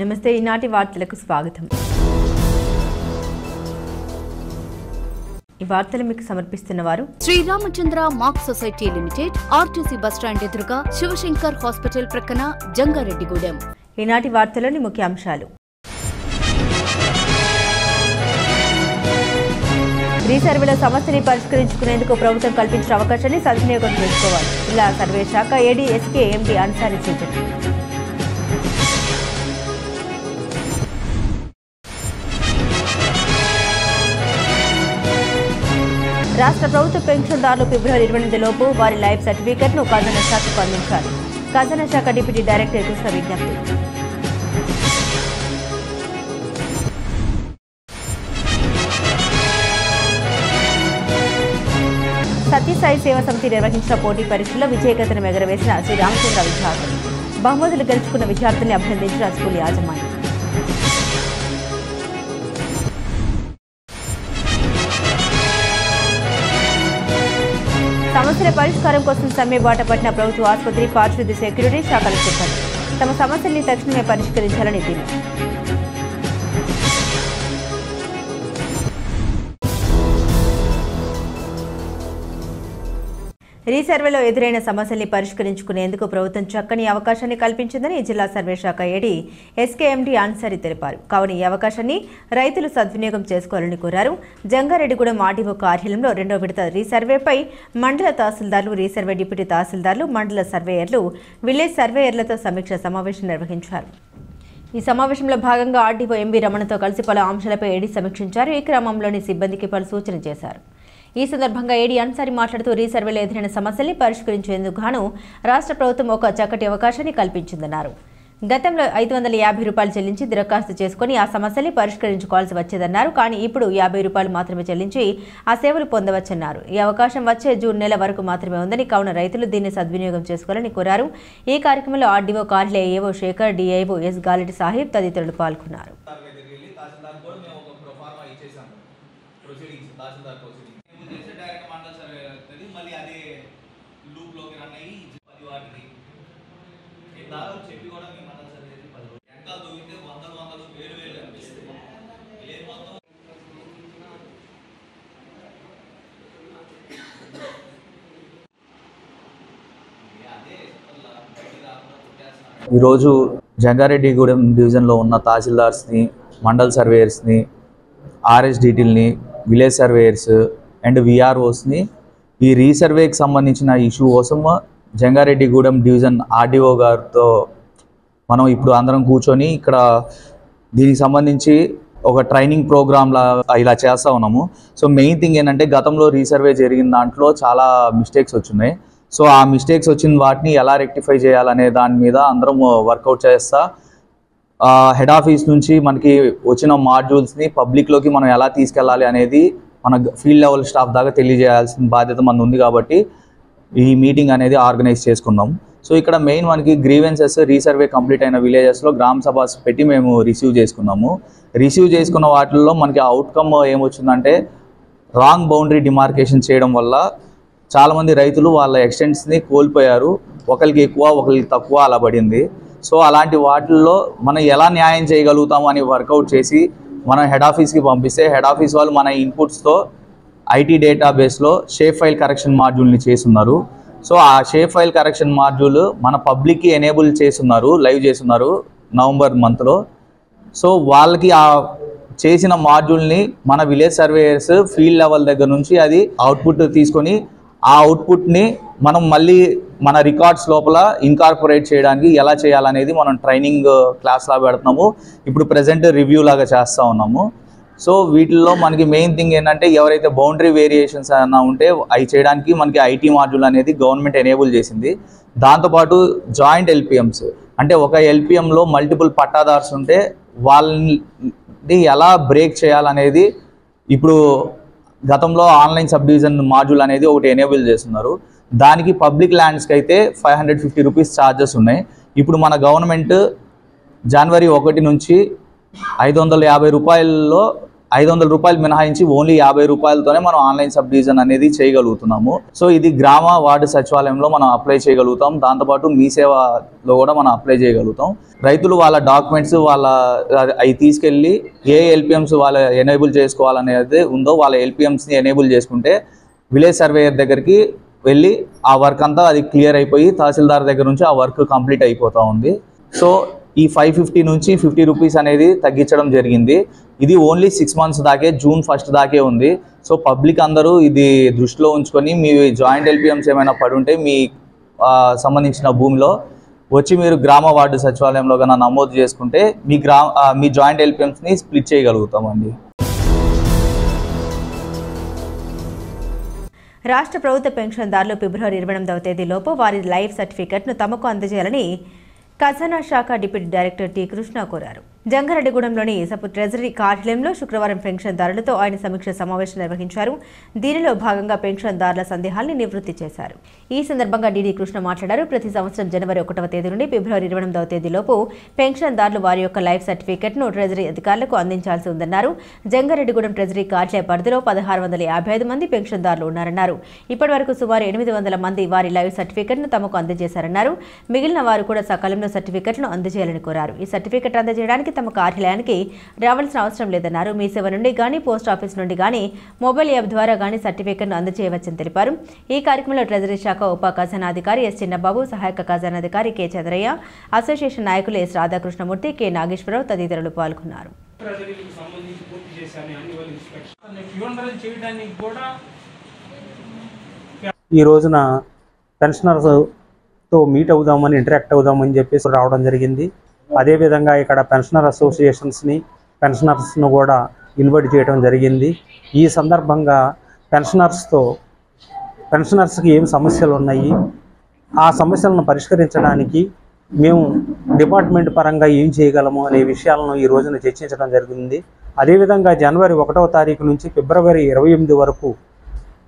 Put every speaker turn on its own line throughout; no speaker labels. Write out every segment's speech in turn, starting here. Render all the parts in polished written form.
నమస్తే ఈనాటి వార్తలకు స్వాగతం. ఈ వార్తలు మీకు సమర్పిస్తున్నవారు
Sriramachandra mark society limited, RTC bus stand ఎదురుగా, శివశంకర్ హాస్పిటల్ ప్రక్కన, జంగారెడ్డిగూడెం.
ఈనాటి వార్తలోని ముఖ్యాంశాలు. రీసర్వేల సమస్యని పరిష్కరించుకునేందుకు ప్రభుత్వం కల్పించిన అవకాశాన్ని సద్వినియోగం చేసుకోవాలి. జిల్లా సర్వే శాఖ ఏడీ ఎస్కే ఎండి అన్సారీ సూచన. రాష్ట్ర ప్రభుత్వ పెన్షన్దారులు ఫిబ్రవరి 28 లోపు వారి లైఫ్ సర్టిఫికెట్ను ఖజానా శాఖకు అందించాలి. ఖజానా శాఖ డిప్యూటీ డైరెక్టర్ కృష్ణ విజ్ఞప్తి. సత్యసాయి సేవా సమితి నిర్వహించిన పోటీ పరీక్షల్లో విజయకేతనం ఎగరవేసిన శ్రీరామచంద్ర విద్యార్థులు. బహుమతులు గెలుచుకున్న విద్యార్థుల్ని అభినందించిన స్కూల్ యాజమాన్యం. సమస్యల పరిష్కారం కోసం సమ్మె బాట పట్టిన ప్రభుత్వ ఆసుపత్రి, పారిశుద్ధ్య, సెక్యూరిటీ శాఖల సిబ్బంది తమ సమస్యల్ని తక్షణమే పరిష్కరించాలని డిమాండ్. రీసర్వేలో ఎదురైన సమస్యల్ని పరిష్కరించుకునేందుకు ప్రభుత్వం చక్కని అవకాశాన్ని కల్పించిందని జిల్లా సర్వే శాఖ ఏడీ ఎస్కేఎండి అన్సారీ తెలిపారు. కావున ఈ అవకాశాన్ని రైతులు సద్వినియోగం చేసుకోవాలని కోరారు. జంగారెడ్డిగూడెం ఆర్డీఓ కార్యాలయంలో 2వ విడత రీసర్వేపై మండల తహసీల్దార్లు, రీసర్వే డిప్యూటీ తహసీల్దార్లు, మండల సర్వేయర్లు, విలేజ్ సర్వేయర్లతో సమీక్ష సమావేశం నిర్వహించారు. ఈ సమావేశంలో భాగంగా ఆర్డీఓ ఎంబీ రమణతో కలిసి పలు అంశాలపై ఏడీ సమీక్షించారు. ఈ క్రమంలోని సిబ్బందికి పలు సూచనలు చేశారు. ఈ సందర్భంగా ఏడీ అన్సారీ మాట్లాడుతూ రీసర్వేలో ఎదురైన సమస్యల్ని పరిష్కరించేందుకు గాను రాష్ట్ర ప్రభుత్వం ఒక చక్కటి అవకాశాన్ని కల్పించిందన్నారు. గతంలో 550 రూపాయలు చెల్లించి దరఖాస్తు చేసుకుని ఆ సమస్యల్ని పరిష్కరించుకోవాల్సి వచ్చేదన్నారు. కానీ ఇప్పుడు 50 రూపాయలు మాత్రమే చెల్లించి ఆ సేవలు పొందవచ్చన్నారు. ఈ అవకాశం వచ్చే జూన్ నెల వరకు మాత్రమే ఉందని, కావున రైతులు దీన్ని సద్వినియోగం చేసుకోవాలని కోరారు. ఈ కార్యక్రమంలో ఆర్డీఓ కార్యాలయ ఏవో శేఖర్, డిఐఓ ఎస్ గాలిటి సాహిబ్ తదితరులు పాల్గొన్నారు.
ఈరోజు జంగారెడ్డిగూడెం డివిజన్లో ఉన్న తహసీల్దార్స్ని, మండల్ సర్వేయర్స్ని, ఆర్ఎస్డిటీల్ని, విలేజ్ సర్వేయర్స్ అండ్ విఆర్ఓస్ని ఈ రీసర్వేకి సంబంధించిన ఇష్యూ కోసం జంగారెడ్డిగూడెం డివిజన్ ఆర్డీఓ గారితో మనం ఇప్పుడు అందరం కూర్చొని ఇక్కడ దీనికి సంబంధించి ఒక ట్రైనింగ్ ప్రోగ్రామ్లా ఇలా చేస్తూ ఉన్నాము. సో మెయిన్ థింగ్ ఏంటంటే గతంలో రీసర్వే జరిగిన దాంట్లో చాలా మిస్టేక్స్ వచ్చినాయి. సో ఆ మిస్టేక్స్ వచ్చిన వాటిని ఎలా రెక్టిఫై చేయాలనే దాని మీద అందరం వర్కౌట్ చేస్తా హెడ్ ఆఫీస్ నుంచి మనకి వచ్చిన మాడ్యూల్స్ని పబ్లిక్లోకి మనం ఎలా తీసుకెళ్ళాలి అనేది మన ఫీల్డ్ లెవెల్ స్టాఫ్ దాకా తెలియజేయాల్సిన బాధ్యత మనది ఉంది. కాబట్టి ఈ మీటింగ్ అనేది ఆర్గనైజ్ చేసుకున్నాం. సో ఇక్కడ మెయిన్ మనకి గ్రీవెన్సెస్ రీసర్వే కంప్లీట్ అయిన విలేజెస్లో గ్రామ సభస్ పెట్టి మేము రిసీవ్ చేసుకున్నాము. రిసీవ్ చేసుకున్న వాటిల్లో మనకి అవుట్కమ్ ఏమొచ్చిందంటే రాంగ్ బౌండరీ డిమార్కేషన్ చేయడం వల్ల చాలామంది రైతులు వాళ్ళ ఎక్స్టెంట్స్ని కోల్పోయారు. ఒకరికి ఎక్కువ, ఒకరికి తక్కువ అలా పడింది. సో అలాంటి వాటిల్లో మనం ఎలా న్యాయం చేయగలుగుతాము అని వర్కౌట్ చేసి మనం హెడ్ ఆఫీస్కి పంపిస్తే హెడ్ ఆఫీస్ వాళ్ళు మన ఇన్పుట్స్తో ఐటీ డేటాబేస్లో షేప్ ఫైల్ కరెక్షన్ మాడ్యూల్ని చేస్తున్నారు. సో ఆ షేప్ ఫైల్ కరెక్షన్ మాడ్యూల్ మన పబ్లిక్కి ఎనేబుల్ చేస్తున్నారు, లైవ్ చేస్తున్నారు నవంబర్ మంత్లో. సో వాళ్ళకి ఆ చేసిన మాడ్యూల్ని మన విలేజ్ సర్వేయర్స్ ఫీల్డ్ లెవెల్ దగ్గర నుంచి అది అవుట్పుట్ తీసుకొని ఆ అవుట్పుట్ని మనం మళ్ళీ మన రికార్డ్స్ లోపల ఇన్కార్పొరేట్ చేయడానికి ఎలా చేయాలనేది మనం ట్రైనింగ్ క్లాస్లా పెడుతున్నాము. ఇప్పుడు ప్రజెంట్ రివ్యూ లాగా చేస్తూ ఉన్నాము. సో వీటిల్లో మనకి మెయిన్ థింగ్ ఏంటంటే ఎవరైతే బౌండరీ వేరియేషన్స్ అన్నా ఉంటే అవి చేయడానికి మనకి ఐటీ మాడ్యూల్ అనేది గవర్నమెంట్ ఎనేబుల్ చేసింది. దాంతోపాటు జాయింట్ ఎల్పిఎమ్స్ అంటే ఒక ఎల్పిఎంలో మల్టిపుల్ పట్టాదార్స్ ఉంటే వాళ్ళని ఎలా బ్రేక్ చేయాలనేది ఇప్పుడు గతంలో ఆన్లైన్ సబ్ డివిజన్ మాడ్యూల్ అనేది ఒకటి ఎనేబుల్ చేస్తున్నారు. దానికి పబ్లిక్ ల్యాండ్స్కి అయితే 550 రూపీస్ ఛార్జెస్ ఉన్నాయి. ఇప్పుడు మన గవర్నమెంట్ జనవరి 1 నుంచి 550 రూపాయల్లో 500 రూపాయలు మినహాయించి ఓన్లీ 50 రూపాయలతోనే మనం ఆన్లైన్ సబ్ డివిజన్ అనేది చేయగలుగుతున్నాము. సో ఇది గ్రామ వార్డు సచివాలయంలో మనం అప్లై చేయగలుగుతాం. దాంతోపాటు మీ సేవలో కూడా మనం అప్లై చేయగలుగుతాం. రైతులు వాళ్ళ డాక్యుమెంట్స్ అవి తీసుకెళ్ళి ఏ ఎల్పిఎంస్ వాళ్ళ ఎనేబుల్ చేసుకోవాలనేది ఉందో వాళ్ళ ఎల్పిఎంస్ని ఎనేబుల్ చేసుకుంటే విలేజ్ సర్వేయర్ దగ్గరికి వెళ్ళి ఆ వర్క్ అంతా అది క్లియర్ అయిపోయి తహసీల్దార్ దగ్గర నుంచి ఆ వర్క్ కంప్లీట్ అయిపోతూ ఉంది. సో ఈ 550 నుంచి 50 రూపీస్ అనేది తగ్గించడం జరిగింది. ఇది ఓన్లీ 6 months దాకే, June 1st దాకే ఉంది. సో పబ్లిక్ అందరూ ఇది దృష్టిలో ఉంచుకొని మీ జాయింట్ ఎల్పిఎంస్ ఏమైనా పడుంటే మీ సంబంధించిన భూమిలో వచ్చి మీరు గ్రామ వార్డు సచివాలయంలో కన్నా నమోదు చేసుకుంటే మీ జాయింట్ ఎల్పిఎంస్ని స్ప్లిట్ చేయగలుగుతామండి.
రాష్ట్ర ప్రభుత్వ పెన్షన్దారులు ఫిబ్రవరి 28వ తేదీలోపు వారి లైఫ్ సర్టిఫికెట్ను తమకు అందజేయాలని ఖజానా శాఖ డిప్యూటీ డైరెక్టర్ టి కృష్ణ కోరారు. జంగారెడ్డిగూడెంలోని సబ్ ట్రెజరీ కార్యాలయంలో శుక్రవారం పెన్షన్దారులతో ఆయన సమీక్ష సమావేశం నిర్వహించారు. దీనిలో భాగంగా పెన్షన్దారుల సందేహాల్ని నివృత్తి చేశారు. ఈ సందర్భంగా డిడి కృష్ణ మాట్లాడారు. ప్రతి సంవత్సరం జనవరి 1వ తేదీ నుండి ఫిబ్రవరి 28వ తేదీలోపు పెన్షన్దారులు వారి యొక్క లైఫ్ సర్టిఫికెట్ను ట్రెజరీ అధికారులకు అందించాల్సి ఉందన్నారు. జంగారెడ్డిగూడెం ట్రెజరీ కార్యాలయ పరిధిలో 1655 మంది పెన్షన్దారులు ఉన్నారన్నారు. ఇప్పటి వరకు సుమారు 800 మంది వారి లైఫ్ సర్టిఫికెట్ను తమకు అందజేశారన్నారు. మిగిలిన వారు కూడా సకాలంలో సర్టిఫికెట్ను అందజేయాలని కోరారు. ఈ సర్టిఫికెట్ అందజేయడానికి తమ కార్యాలయానికి రావాల్సిన అవసరం లేదన్నారు. మీ సేవ నుండి గానీ పోస్ట్ ఆఫీస్ నుండి గానీ మొబైల్ యాప్ ద్వారా గానీ సర్టిఫికెట్ను అందజేయవచ్చని తెలిపారు. ఈ కార్యక్రమంలో ట్రెజరీ శాఖ ఉప ఖజానాధికారి ఎస్ చిన్నబాబు, సహాయక ఖజానాధికారి కె చంద్రయ్య, అసోసియేషన్ నాయకులు ఎస్ రాధాకృష్ణమూర్తి, కె నాగేశ్వరరావు తదితరులు పాల్గొన్నారు.
ఈ రోజున పెన్షనర్స్తో మీట్ అవుదామని, ఇంటరాక్ట్ అవుదామని చెప్పేసి రావడం జరిగింది. అదేవిధంగా ఇక్కడ పెన్షనర్ అసోసియేషన్స్ని, పెన్షనర్స్ను కూడా ఇన్వైట్ చేయడం జరిగింది. ఈ సందర్భంగా పెన్షనర్స్కి ఏం సమస్యలు ఉన్నాయి, ఆ సమస్యలను పరిష్కరించడానికి మేము డిపార్ట్మెంట్ పరంగా ఏం చేయగలము అనే విషయాలను ఈ రోజున చర్చించడం జరిగింది. అదేవిధంగా జనవరి 1వ తారీఖు నుంచి ఫిబ్రవరి 28 వరకు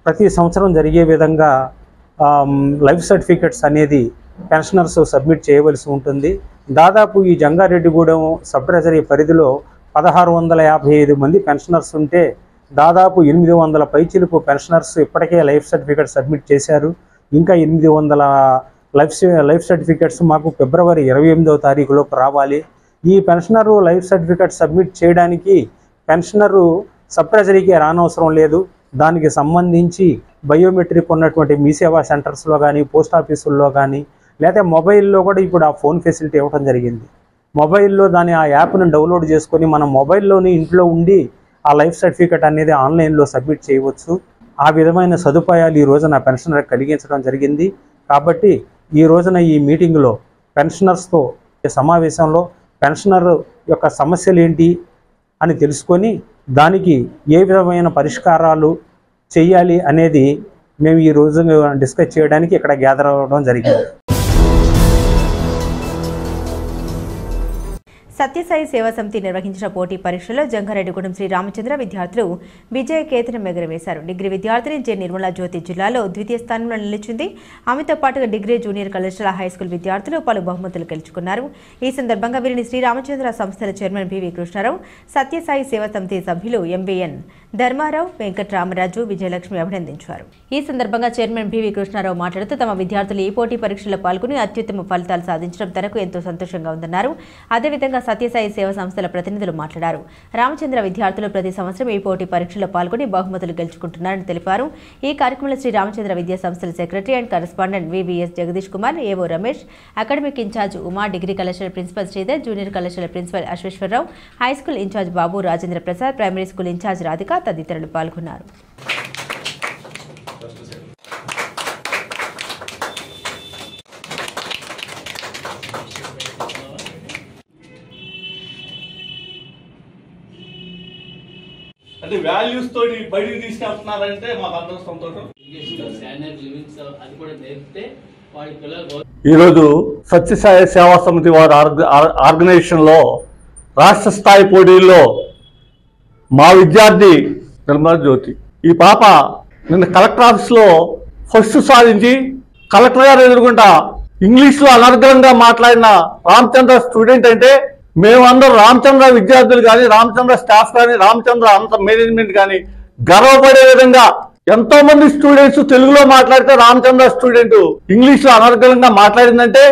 ప్రతి సంవత్సరం జరిగే విధంగా లైఫ్ సర్టిఫికెట్స్ అనేది పెన్షనర్స్ సబ్మిట్ చేయవలసి ఉంటుంది. దాదాపు ఈ జంగారెడ్డిగూడెం సబ్ ట్రెజరీ పరిధిలో 1655 మంది పెన్షనర్స్ ఉంటే దాదాపు 800 పైచిలుపు పెన్షనర్స్ ఇప్పటికే లైఫ్ సర్టిఫికెట్ సబ్మిట్ చేశారు. ఇంకా 800 లైఫ్ సర్టిఫికెట్స్ మాకు ఫిబ్రవరి 28వ తారీఖులోపు రావాలి. ఈ పెన్షనరు లైఫ్ సర్టిఫికెట్ సబ్మిట్ చేయడానికి పెన్షనరు సబ్ ట్రెజరీకి రానవసరం లేదు. దానికి సంబంధించి బయోమెట్రిక్ ఉన్నటువంటి మీ సేవా సెంటర్స్లో కానీ, పోస్ట్ ఆఫీసుల్లో కానీ, లేకపోతే మొబైల్లో కూడా ఇప్పుడు ఆ ఫోన్ ఫెసిలిటీ ఇవ్వడం జరిగింది. మొబైల్లో ఆ యాప్ను డౌన్లోడ్ చేసుకొని మనం మొబైల్లోని ఇంట్లో ఉండి ఆ లైఫ్ సర్టిఫికెట్ అనేది ఆన్లైన్లో సబ్మిట్ చేయవచ్చు. ఆ విధమైన సదుపాయాలు ఈ రోజున పెన్షనర్ కలిగించడం జరిగింది. కాబట్టి ఈ రోజున ఈ మీటింగ్లో పెన్షనర్స్తో సమావేశంలో పెన్షనర్ యొక్క సమస్యలు ఏంటి అని తెలుసుకొని దానికి ఏ విధమైన పరిష్కారాలు చేయాలి అనేది మేము ఈ రోజు డిస్కస్ చేయడానికి ఇక్కడ గ్యాదర్ అవ్వడం జరిగింది.
సత్యసాయి సేవా సమితి నిర్వహించిన పోటీ పరీక్షలో జంగారెడ్డిగూడెం శ్రీ రామచంద్ర విద్యార్థులు విజయ కేతనం ఎగురవేశారు. డిగ్రీ విద్యార్థిని జె నిర్మలా జ్యోతి జిల్లాలో ద్వితీయ స్థానంలో నిలిచింది. ఆమెతో పాటుగా డిగ్రీ జూనియర్ కళాశాల హైస్కూల్ విద్యార్థులు పలు బహుమతులు గెలుచుకున్నారు. ఈ సందర్భంగా వీరిని శ్రీ రామచంద్ర సంస్థల చైర్మన్ బివి కృష్ణారావు, సత్యసాయి సేవా సమితి సభ్యులు ఎంబీఎన్ ధర్మారావు, వెంకట్రామరాజు, విజయలక్ష్మి అభినందించారు. ఈ సందర్భంగా చైర్మన్ బివి కృష్ణారావు మాట్లాడుతూ తమ విద్యార్థులు ఈ పోటీ పరీక్షల్లో పాల్గొని అత్యుత్తమ ఫలితాలు సాధించడం తనకు ఎంతో సంతోషంగా ఉందన్నారు. అదేవిధంగా సత్యసాయి సేవా సంస్థల ప్రతినిధులు మాట్లాడారు. రామచంద్ర విద్యార్థులు ప్రతి సంవత్సరం ఈ పోటీ పరీక్షల్లో పాల్గొని బహుమతులు గెలుచుకుంటున్నారని తెలిపారు. ఈ కార్యక్రమంలో శ్రీ రామచంద్ర విద్యా సంస్థల secretary and correspondent VVS Jagadish Kumar, AO Ramesh, academic in charge Uma, degree కళాశాల ప్రిన్సిపల్ శ్రీధర్, జూనియర్ కళాశాల principal Ashweswararao, high school in charge Babu, Rajendra Prasad, primary school in charge Radhika తదితరులు పాల్గొన్నారు.
అంటే వాల్యూస్ తోటి బయటికి తీసుకెళ్తున్నారంటే మాకు అందరూ సంతోషం. ఈరోజు సత్యసాయి సేవా సమితి వారి ఆర్గనైజేషన్లో రాష్ట్ర స్థాయి పోటీల్లో మా విద్యార్థి నిర్మలా జ్యోతి, ఈ పాప నిన్న కలెక్టర్ ఆఫీస్లో ఫస్ట్ సాధించి కలెక్టర్ గారు ఎదుర్కొంటా ఇంగ్లీష్లో అనర్గళంగా మాట్లాడిన రామచంద్ర స్టూడెంట్ అంటే మేమందరూ రామచంద్ర విద్యార్థులు కానీ, రామచంద్ర స్టాఫ్ కానీ, రామచంద్ర అంత మేనేజ్మెంట్ కానీ గర్వపడే విధంగా ఎంతో మంది స్టూడెంట్స్ తెలుగులో మాట్లాడితే రామచంద్ర స్టూడెంట్ ఇంగ్లీష్ లో అనర్గళంగా మాట్లాడిందంటే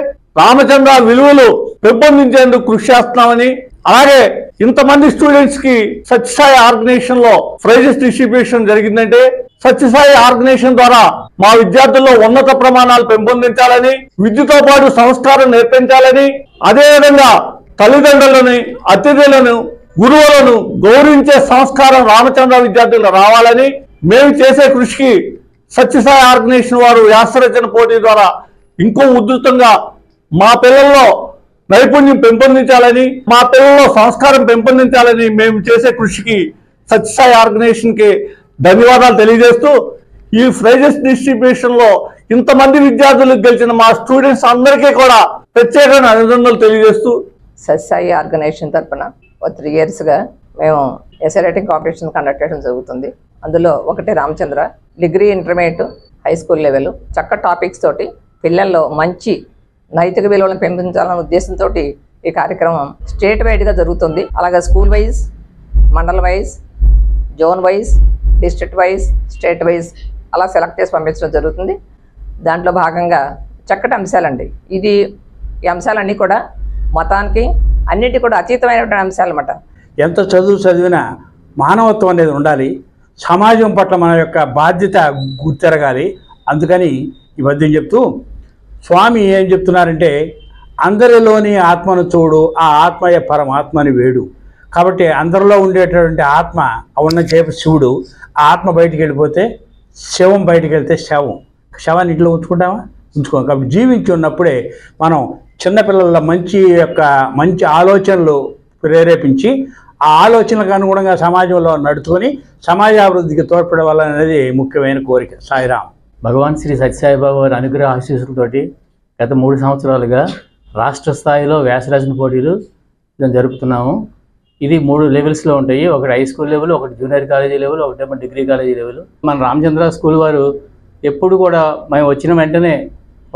రామచంద్ర విలువలు పెంపొందించేందుకు కృషి చేస్తున్నామని, అలాగే ఇంతమంది స్టూడెంట్స్ కి సత్యసాయి ఆర్గనైజేషన్ లో ప్రైజెస్ డిస్ట్రిబ్యూషన్ జరిగిందంటే సత్యసాయి ఆర్గనైజేషన్ ద్వారా మా విద్యార్థుల్లో ఉన్నత ప్రమాణాలు పెంపొందించాలని, విద్యతో పాటు సంస్కారం నేర్పించాలని, అదేవిధంగా తల్లిదండ్రులని, అతిథులను, గురువులను గౌరవించే సంస్కారం రామచంద్ర విద్యార్థులు రావాలని మేము చేసే కృషికి సత్యసాయి ఆర్గనైజేషన్ వారు వ్యాసరచన పోటీ ద్వారా ఇంకో ఉధృతంగా మా పిల్లల్లో నైపుణ్యం పెంపొందించాలని, మా పిల్లల్లో సంస్కారం పెంపొందించాలని మేము చేసే కృషికి సత్యసాయి ఆర్గనైజేషన్ కి ధన్యవాదాలు తెలియజేస్తూ, ఈ ప్రైజెస్ డిస్ట్రిబ్యూషన్ లో ఇంతమంది విద్యార్థులకు గెలిచిన మా స్టూడెంట్స్ అందరికీ కూడా ప్రత్యేకమైన అభినందనలు తెలియజేస్తూ,
సత్యసాయి ఆర్గనైజేషన్ తరఫున 3 years గా మేము ఎస్ఏ రైటింగ్ కాంపిటీషన్ కండక్ట్ చేయడం జరుగుతుంది. అందులో ఒకటి Ramachandra degree, intermediate, high school level చక్క టాపిక్స్ తోటి పిల్లల్లో మంచి నైతిక విలువలను పెంపొందించాలనే ఉద్దేశంతో ఈ కార్యక్రమం స్టేట్ వైడ్గా జరుగుతుంది. అలాగే school wise, mandal wise, zone wise, district wise, state wise అలా సెలెక్ట్ చేసి పంపించడం జరుగుతుంది. దాంట్లో భాగంగా చక్కటి అంశాలండి. ఈ అంశాలన్నీ కూడా మతానికి అన్నిటి కూడా అతీతమైనటువంటి అంశాలు అన్నమాట.
ఎంత చదివినా మానవత్వం అనేది ఉండాలి. సమాజం పట్ల మన యొక్క బాధ్యత గుర్తెరగాలి. అందుకని ఈ పద్యం చెప్తూ స్వామి ఏం చెప్తున్నారంటే, అందరిలోని ఆత్మను చూడు, ఆ ఆత్మయ పరమాత్మని వేడు. కాబట్టి అందరిలో ఉండేటటువంటి ఆత్మ ఉన్న చేప శివుడు, ఆ ఆత్మ బయటికి వెళ్ళిపోతే శవం, బయటికి వెళ్తే శవాన్ని ఇంట్లో ఉంచుకుంటామా? ఉంచుకోం. కాబట్టి జీవించి ఉన్నప్పుడే మనం చిన్నపిల్లల మంచి ఆలోచనలు ప్రేరేపించి ఆ ఆలోచనలకు అనుగుణంగా సమాజంలో నడుచుకొని సమాజాభివృద్ధికి తోడ్పడవాలనేది ముఖ్యమైన కోరిక. సాయిరాం.
భగవాన్ శ్రీ సత్యసాయిబాబా వారి అనుగ్రహ ఆశీస్సులతోటి గత 3 సంవత్సరాలుగా రాష్ట్ర స్థాయిలో వ్యాసరచన పోటీలు జరుపుతున్నాము. ఇది 3 లెవెల్స్లో ఉంటాయి. ఒకటి హై స్కూల్ లెవెల్, ఒకటి జూనియర్ కాలేజీ లెవెల్, ఒకటేమో డిగ్రీ కాలేజీ లెవెల్. మన రామచంద్ర స్కూల్ వారు ఎప్పుడు కూడా మేము వచ్చిన వెంటనే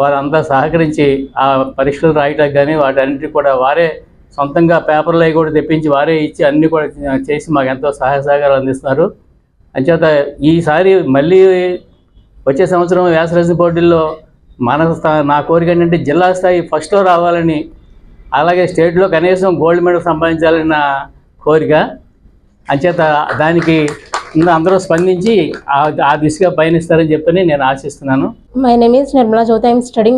వారంతా సహకరించి ఆ పరీక్షలు రాయటానికి కానీ వాటన్నిటికీ కూడా వారే సొంతంగా పేపర్లు అవి కూడా తెప్పించి వారే ఇచ్చి అన్నీ కూడా చేసి మాకు ఎంతో సహాయ సహకారాలు అందిస్తున్నారు. అంచేత ఈసారి మళ్ళీ వచ్చే సంవత్సరం వ్యాసరచన పోటీల్లో నా కోరిక ఏంటంటే జిల్లా స్థాయి ఫస్ట్లో రావాలని, అలాగే స్టేట్లో కనీసం గోల్డ్ మెడల్ సంపాదించాలని నా కోరిక. అంచేత దానికి అందరూ స్పందించి ఆ దిశగా పయనిస్తారని చెప్పని నేను ఆశిస్తున్నాను.
My name is Nirmala Jyoti. I am studying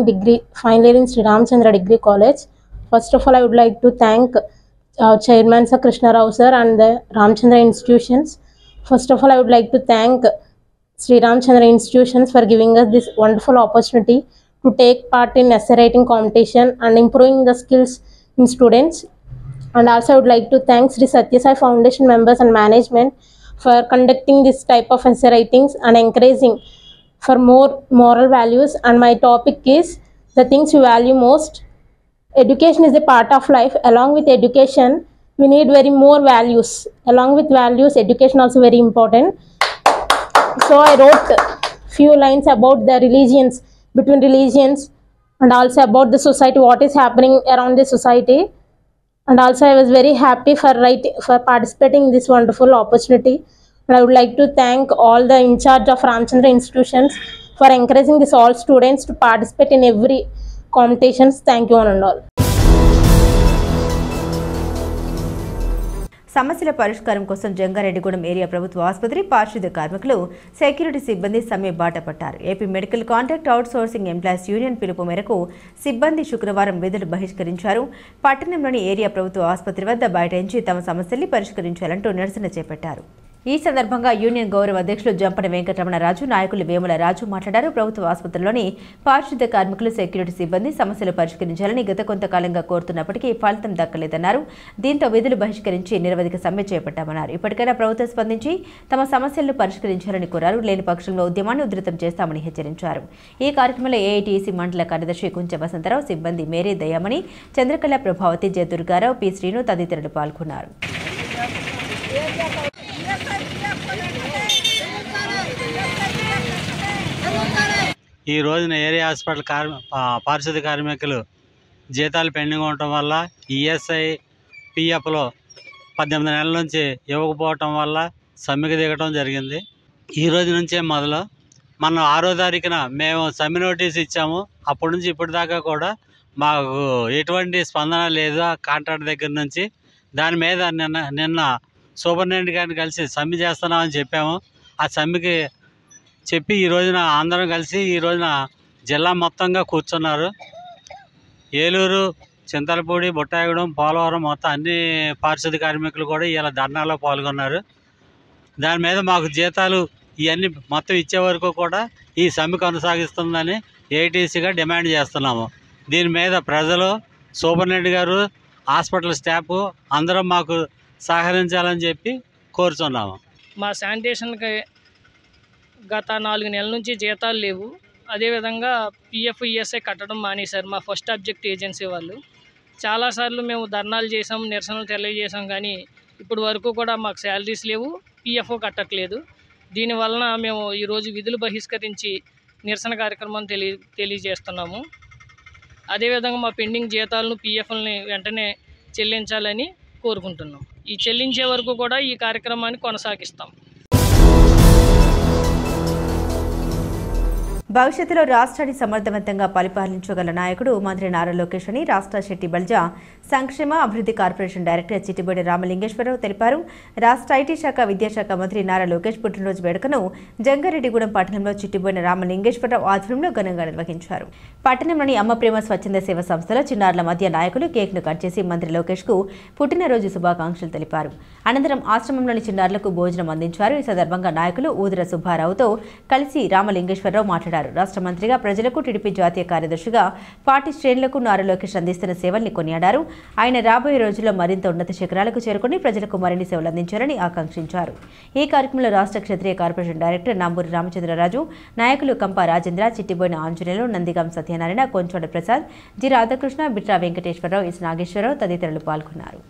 final year in Sri Ramchandra Degree College. First of all, I would like to thank Chairman Sir Krishna Rao sir and the Ramchandra institutions. First of all, I would like to thank Sri Ramchandra institutions for giving us this wonderful opportunity to take part in essay writing competition and improving the skills in students. And also I would like to thank Sri Satya Sai Foundation members and management for conducting this type of essay writings and encouraging for more moral values. And my topic is the things we value most. Education is a part of life. Along with education, we need very more values. Along with values, education also very important. So I wrote few lines about the religions, between religions, and also about the society, what is happening around the society. And also I was very happy for participating in this wonderful opportunity. And I would like to thank all the in charge of Ramchandra institutions for encouraging this all students to participate in every competitions. Thank you one and all.
సమస్యల పరిష్కారం కోసం Jangareddygudem area ప్రభుత్వ ఆసుపత్రి పారిశుద్ధ్య కార్మికులు security సిబ్బంది సమ్మె బాట పట్టారు. AP medical contract outsourcing employees union పిలుపు మేరకు సిబ్బంది శుక్రవారం విధులు బహిష్కరించారు. పట్టణంలోని ఏరియా ప్రభుత్వ ఆసుపత్రి వద్ద బైఠాయించి తమ సమస్యల్ని పరిష్కరించాలంటూ నిరసన చేపట్టారు. ఈ సందర్భంగా యూనియన్ గౌరవ అధ్యక్షులు జంపన వెంకటరమణరాజు, నాయకులు వేముల రాజు మాట్లాడారు. ప్రభుత్వ ఆసుపత్రిలోని పారిశుద్ధ్య కార్మికులు సెక్యూరిటీ సిబ్బంది సమస్యలు పరిష్కరించాలని గత కొంతకాలంగా కోరుతున్నప్పటికీ ఫలితం దక్కలేదన్నారు. దీంతో విధులు బహిష్కరించి నిరవధిక సమ్మె చేపట్టామన్నారు. ఇప్పటికైనా ప్రభుత్వం స్పందించి తమ సమస్యలను పరిష్కరించాలని కోరారు. లేని పక్షంలో ఉద్యమాన్ని ఉధృతం చేస్తామని హెచ్చరించారు. ఈ కార్యక్రమంలో ఏఐటీసీ మండల కార్యదర్శి కుంచె వసంతరావు, సిబ్బంది Mary Dayamani, Chandrakala, Prabhavathi, J Durgarao, P Srinu తదితరులు పాల్గొన్నారు.
ఈ రోజున ఏరియా హాస్పిటల్ పారిశుద్ధ్య కార్మికులు జీతాలు పెండింగ్ ఉండటం వల్ల ఈఎస్ఐ పిఎఫ్లో 18 నెలల నుంచి ఇవ్వకపోవటం వల్ల సమ్మెకి దిగటం జరిగింది. ఈ రోజు నుంచే మొదలు. మనం 6వ తారీఖున మేము సమ్మె నోటీస్ ఇచ్చాము. అప్పటి నుంచి ఇప్పటిదాకా కూడా మాకు ఎటువంటి స్పందన లేదు ఆ కాంట్రాక్ట్ దగ్గర నుంచి. దాని మీద నిన్న సూపరింటెండెంట్ గారిని కలిసి సమ్మె చేస్తున్నామని చెప్పాము. ఆ సమ్మెకి చెప్పి ఈ రోజున అందరం కలిసి ఈ రోజున జిల్లా మొత్తంగా కూర్చున్నారు. ఏలూరు, చింతలపూడి, బుట్టాయిగూడెం, పోలవరం మొత్తం అన్ని పారిశుద్ధ కార్మికులు కూడా ఇలా ధర్నాలో పాల్గొన్నారు. దాని మీద మాకు జీతాలు ఇవన్నీ మొత్తం ఇచ్చే వరకు కూడా ఈ సమ్మె కొనసాగిస్తుందని ఏఐటీసీగా డిమాండ్ చేస్తున్నాము. దీని మీద ప్రజలు, సూపరింటెండెంట్ గారు, హాస్పిటల్ స్టాఫ్ అందరం మాకు సహకరించాలని చెప్పి కోరుతున్నాము.
మా శానిటేషన్కి గత 4 నెలల నుంచి జీతాలు లేవు. అదేవిధంగా పిఎఫ్, ఈఎస్ఐ కట్టడం మానేశారు మా ఫస్ట్ ఆబ్జెక్ట్ ఏజెన్సీ వాళ్ళు. చాలాసార్లు మేము ధర్నాలు చేసాం, నిరసనలు తెలియజేసాం, కానీ ఇప్పుడు వరకు కూడా మాకు శాలరీస్ లేవు, పిఎఫ్ కట్టట్లేదు. దీనివలన మేము ఈరోజు విధులు బహిష్కరించి నిరసన కార్యక్రమం తెలియజేస్తున్నాము. అదేవిధంగా మా పెండింగ్ జీతాలను, పిఎఫ్లని వెంటనే చెల్లించాలని కోరుకుంటున్నాం. ఈ చెల్లించే వరకు కూడా ఈ కార్యక్రమాన్ని కొనసాగిస్తాం.
భవిష్యత్తులో రాష్ట్రాన్ని సమర్థవంతంగా పరిపాలించగల నాయకుడు మంత్రి నారా లోకేష్ అని రాష్ట్ర శెట్టి బల్జా సంక్షేమ అభివృద్ధి కార్పొరేషన్ డైరెక్టర్ చిట్టిబోడి రామలింగేశ్వరరావు తెలిపారు. రాష్ట్ర ఐటీ శాఖ, విద్యాశాఖ మంత్రి నారా లోకేష్ పుట్టినరోజు వేడుకను జంగారెడ్డిగూడెం పట్టణంలో చిట్టిబోయిన రామలింగేశ్వరరావు ఆధ్వర్యంలో ఘనంగా నిర్వహించారు. పట్టణంలోని అమ్మ ప్రేమ స్వచ్ఛంద సేవ సంస్థలో చిన్నారుల మధ్య నాయకులు కేక్ను కట్ చేసి మంత్రి లోకేష్ కు పుట్టినరోజు శుభాకాంక్షలు తెలిపారు. అనంతరం ఆశ్రమంలోని చిన్నారులకు భోజనం అందించారు. ఈ సందర్భంగా నాయకులు ఊదర సుబ్బారావుతో కలిసి రామలింగేశ్వరరావు మాట్లాడారు. రాష్ట్ర మంత్రిగా ప్రజలకు, టీడీపీ జాతీయ కార్యదర్శిగా పార్టీ శ్రేణులకు నారా లోకేష్ అందిస్తున్న సేవల్ని కొనియాడారు. ఆయన రాబోయే రోజుల్లో మరింత ఉన్నత శిఖరాలకు చేరుకుని ప్రజలకు మరిన్ని సేవలు అందించాలని ఆకాంక్షించారు. ఈ కార్యక్రమంలో రాష్ట్ర క్షత్రియ కార్పొరేషన్ డైరెక్టర్ నంబూరి రామచంద్రరాజు, నాయకులు కంప రాజేంద్ర, చిట్టిబోయిన ఆంజనేయులు, నందిగాం సత్యనారాయణ, కొంచోడ ప్రసాద్, జి రాధాకృష్ణ, బిట్రా వెంకటేశ్వరరావు, ఎస్ నాగేశ్వరరావు తదితరులు పాల్గొన్నారు.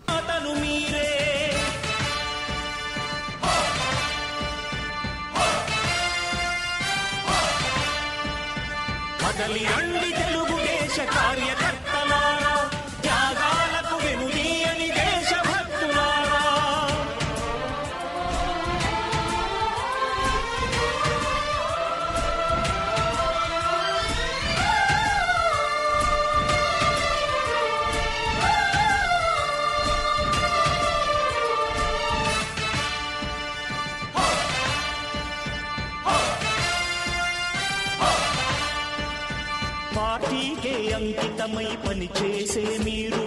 పార్టీకే అంకితమై పనిచేసే మీరు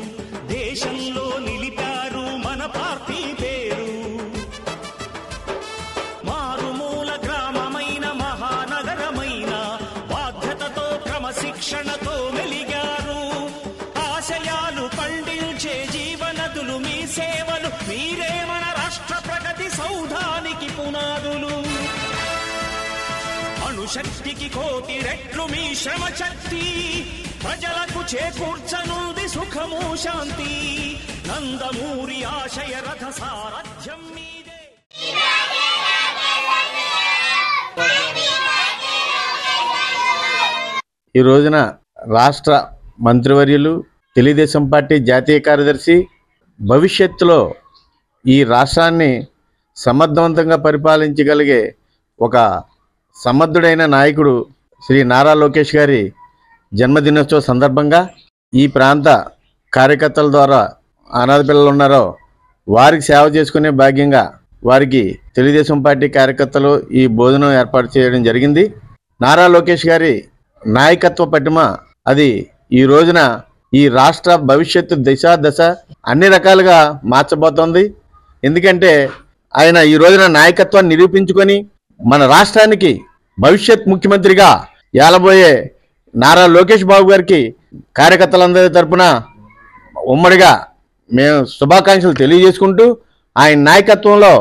దేశంలో నిలిపారు మన పార్టీ పేరు. మారుమూల గ్రామమైన మహానగరమైన బాధ్యతతో క్రమశిక్షణతో మెలిగారు. ఆశయాలు పండించే జీవనదులు మీ సేవలు, మీరే మన రాష్ట్ర ప్రగతి సౌధానికి పునాదులు. శక్తికి కోటి రెట్లు మీ శ్రమ శక్తి, ప్రజలకు చేకూర్చనుంది సుఖము శాంతి. నందమూరి ఆశయ రథ సారథ్యం మీదే.
ఈ రోజున రాష్ట్ర మంత్రివర్యులు, తెలుగుదేశం పార్టీ జాతీయ కార్యదర్శి, భవిష్యత్తులో ఈ రాష్ట్రాన్ని సమర్థవంతంగా పరిపాలించగలిగే ఒక సమర్థుడైన నాయకుడు శ్రీ నారా లోకేష్ గారి జన్మదినోత్సవ సందర్భంగా ఈ ప్రాంత కార్యకర్తల ద్వారా అనాథ పిల్లలు ఉన్నారో వారికి సేవ చేసుకునే భాగ్యంగా వారికి తెలుగుదేశం పార్టీ కార్యకర్తలు ఈ భోజనం ఏర్పాటు చేయడం జరిగింది. నారా లోకేష్ గారి నాయకత్వ పటిమ అది ఈ రోజున ఈ రాష్ట్ర భవిష్యత్తు దశ అన్ని రకాలుగా మార్చబోతోంది. ఎందుకంటే ఆయన ఈ రోజున నాయకత్వాన్ని నిరూపించుకొని మన రాష్ట్రానికి భవిష్యత్ ముఖ్యమంత్రిగా ఏలబోయే నారా లోకేష్ బాబు గారికి కార్యకర్తలందరి తరపున ఉమ్మడిగా మేము శుభాకాంక్షలు తెలియజేసుకుంటూ ఆయన నాయకత్వంలో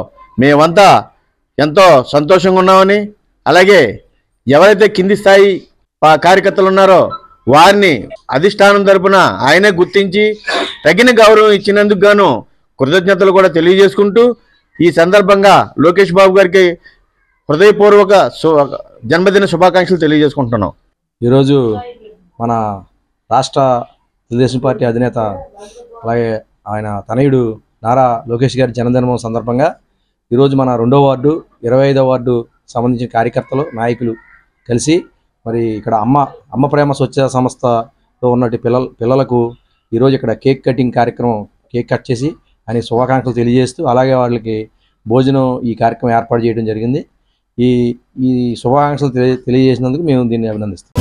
మేమంతా ఎంతో సంతోషంగా ఉన్నామని, అలాగే ఎవరైతే కింది స్థాయి కార్యకర్తలు ఉన్నారో వారిని అధిష్టానం తరపున ఆయనే గుర్తించి తగిన గౌరవం ఇచ్చినందుకు గాను కృతజ్ఞతలు కూడా తెలియజేసుకుంటూ ఈ సందర్భంగా లోకేష్ బాబు గారికి హృదయపూర్వక జన్మదిన శుభాకాంక్షలు తెలియజేసుకుంటున్నాం.
ఈరోజు మన రాష్ట్ర తెలుగుదేశం పార్టీ అధినేత అలాగే ఆయన తనయుడు నారా లోకేష్ గారి జన్మదినం సందర్భంగా ఈరోజు మన 2వ వార్డు 25వ వార్డు సంబంధించిన కార్యకర్తలు నాయకులు కలిసి మరి ఇక్కడ అమ్మ ప్రేమ స్వచ్ఛ సంస్థలో ఉన్నటి పిల్లలకు ఈరోజు ఇక్కడ కేక్ కటింగ్ కార్యక్రమం కేక్ కట్ చేసి అని శుభాకాంక్షలు తెలియజేస్తూ అలాగే వాళ్ళకి భోజనం ఈ కార్యక్రమం ఏర్పాటు చేయడం జరిగింది. ఈ శుభాకాంక్షలు తెలియజేసినందుకు మేము దీన్ని అభినందిస్తాం.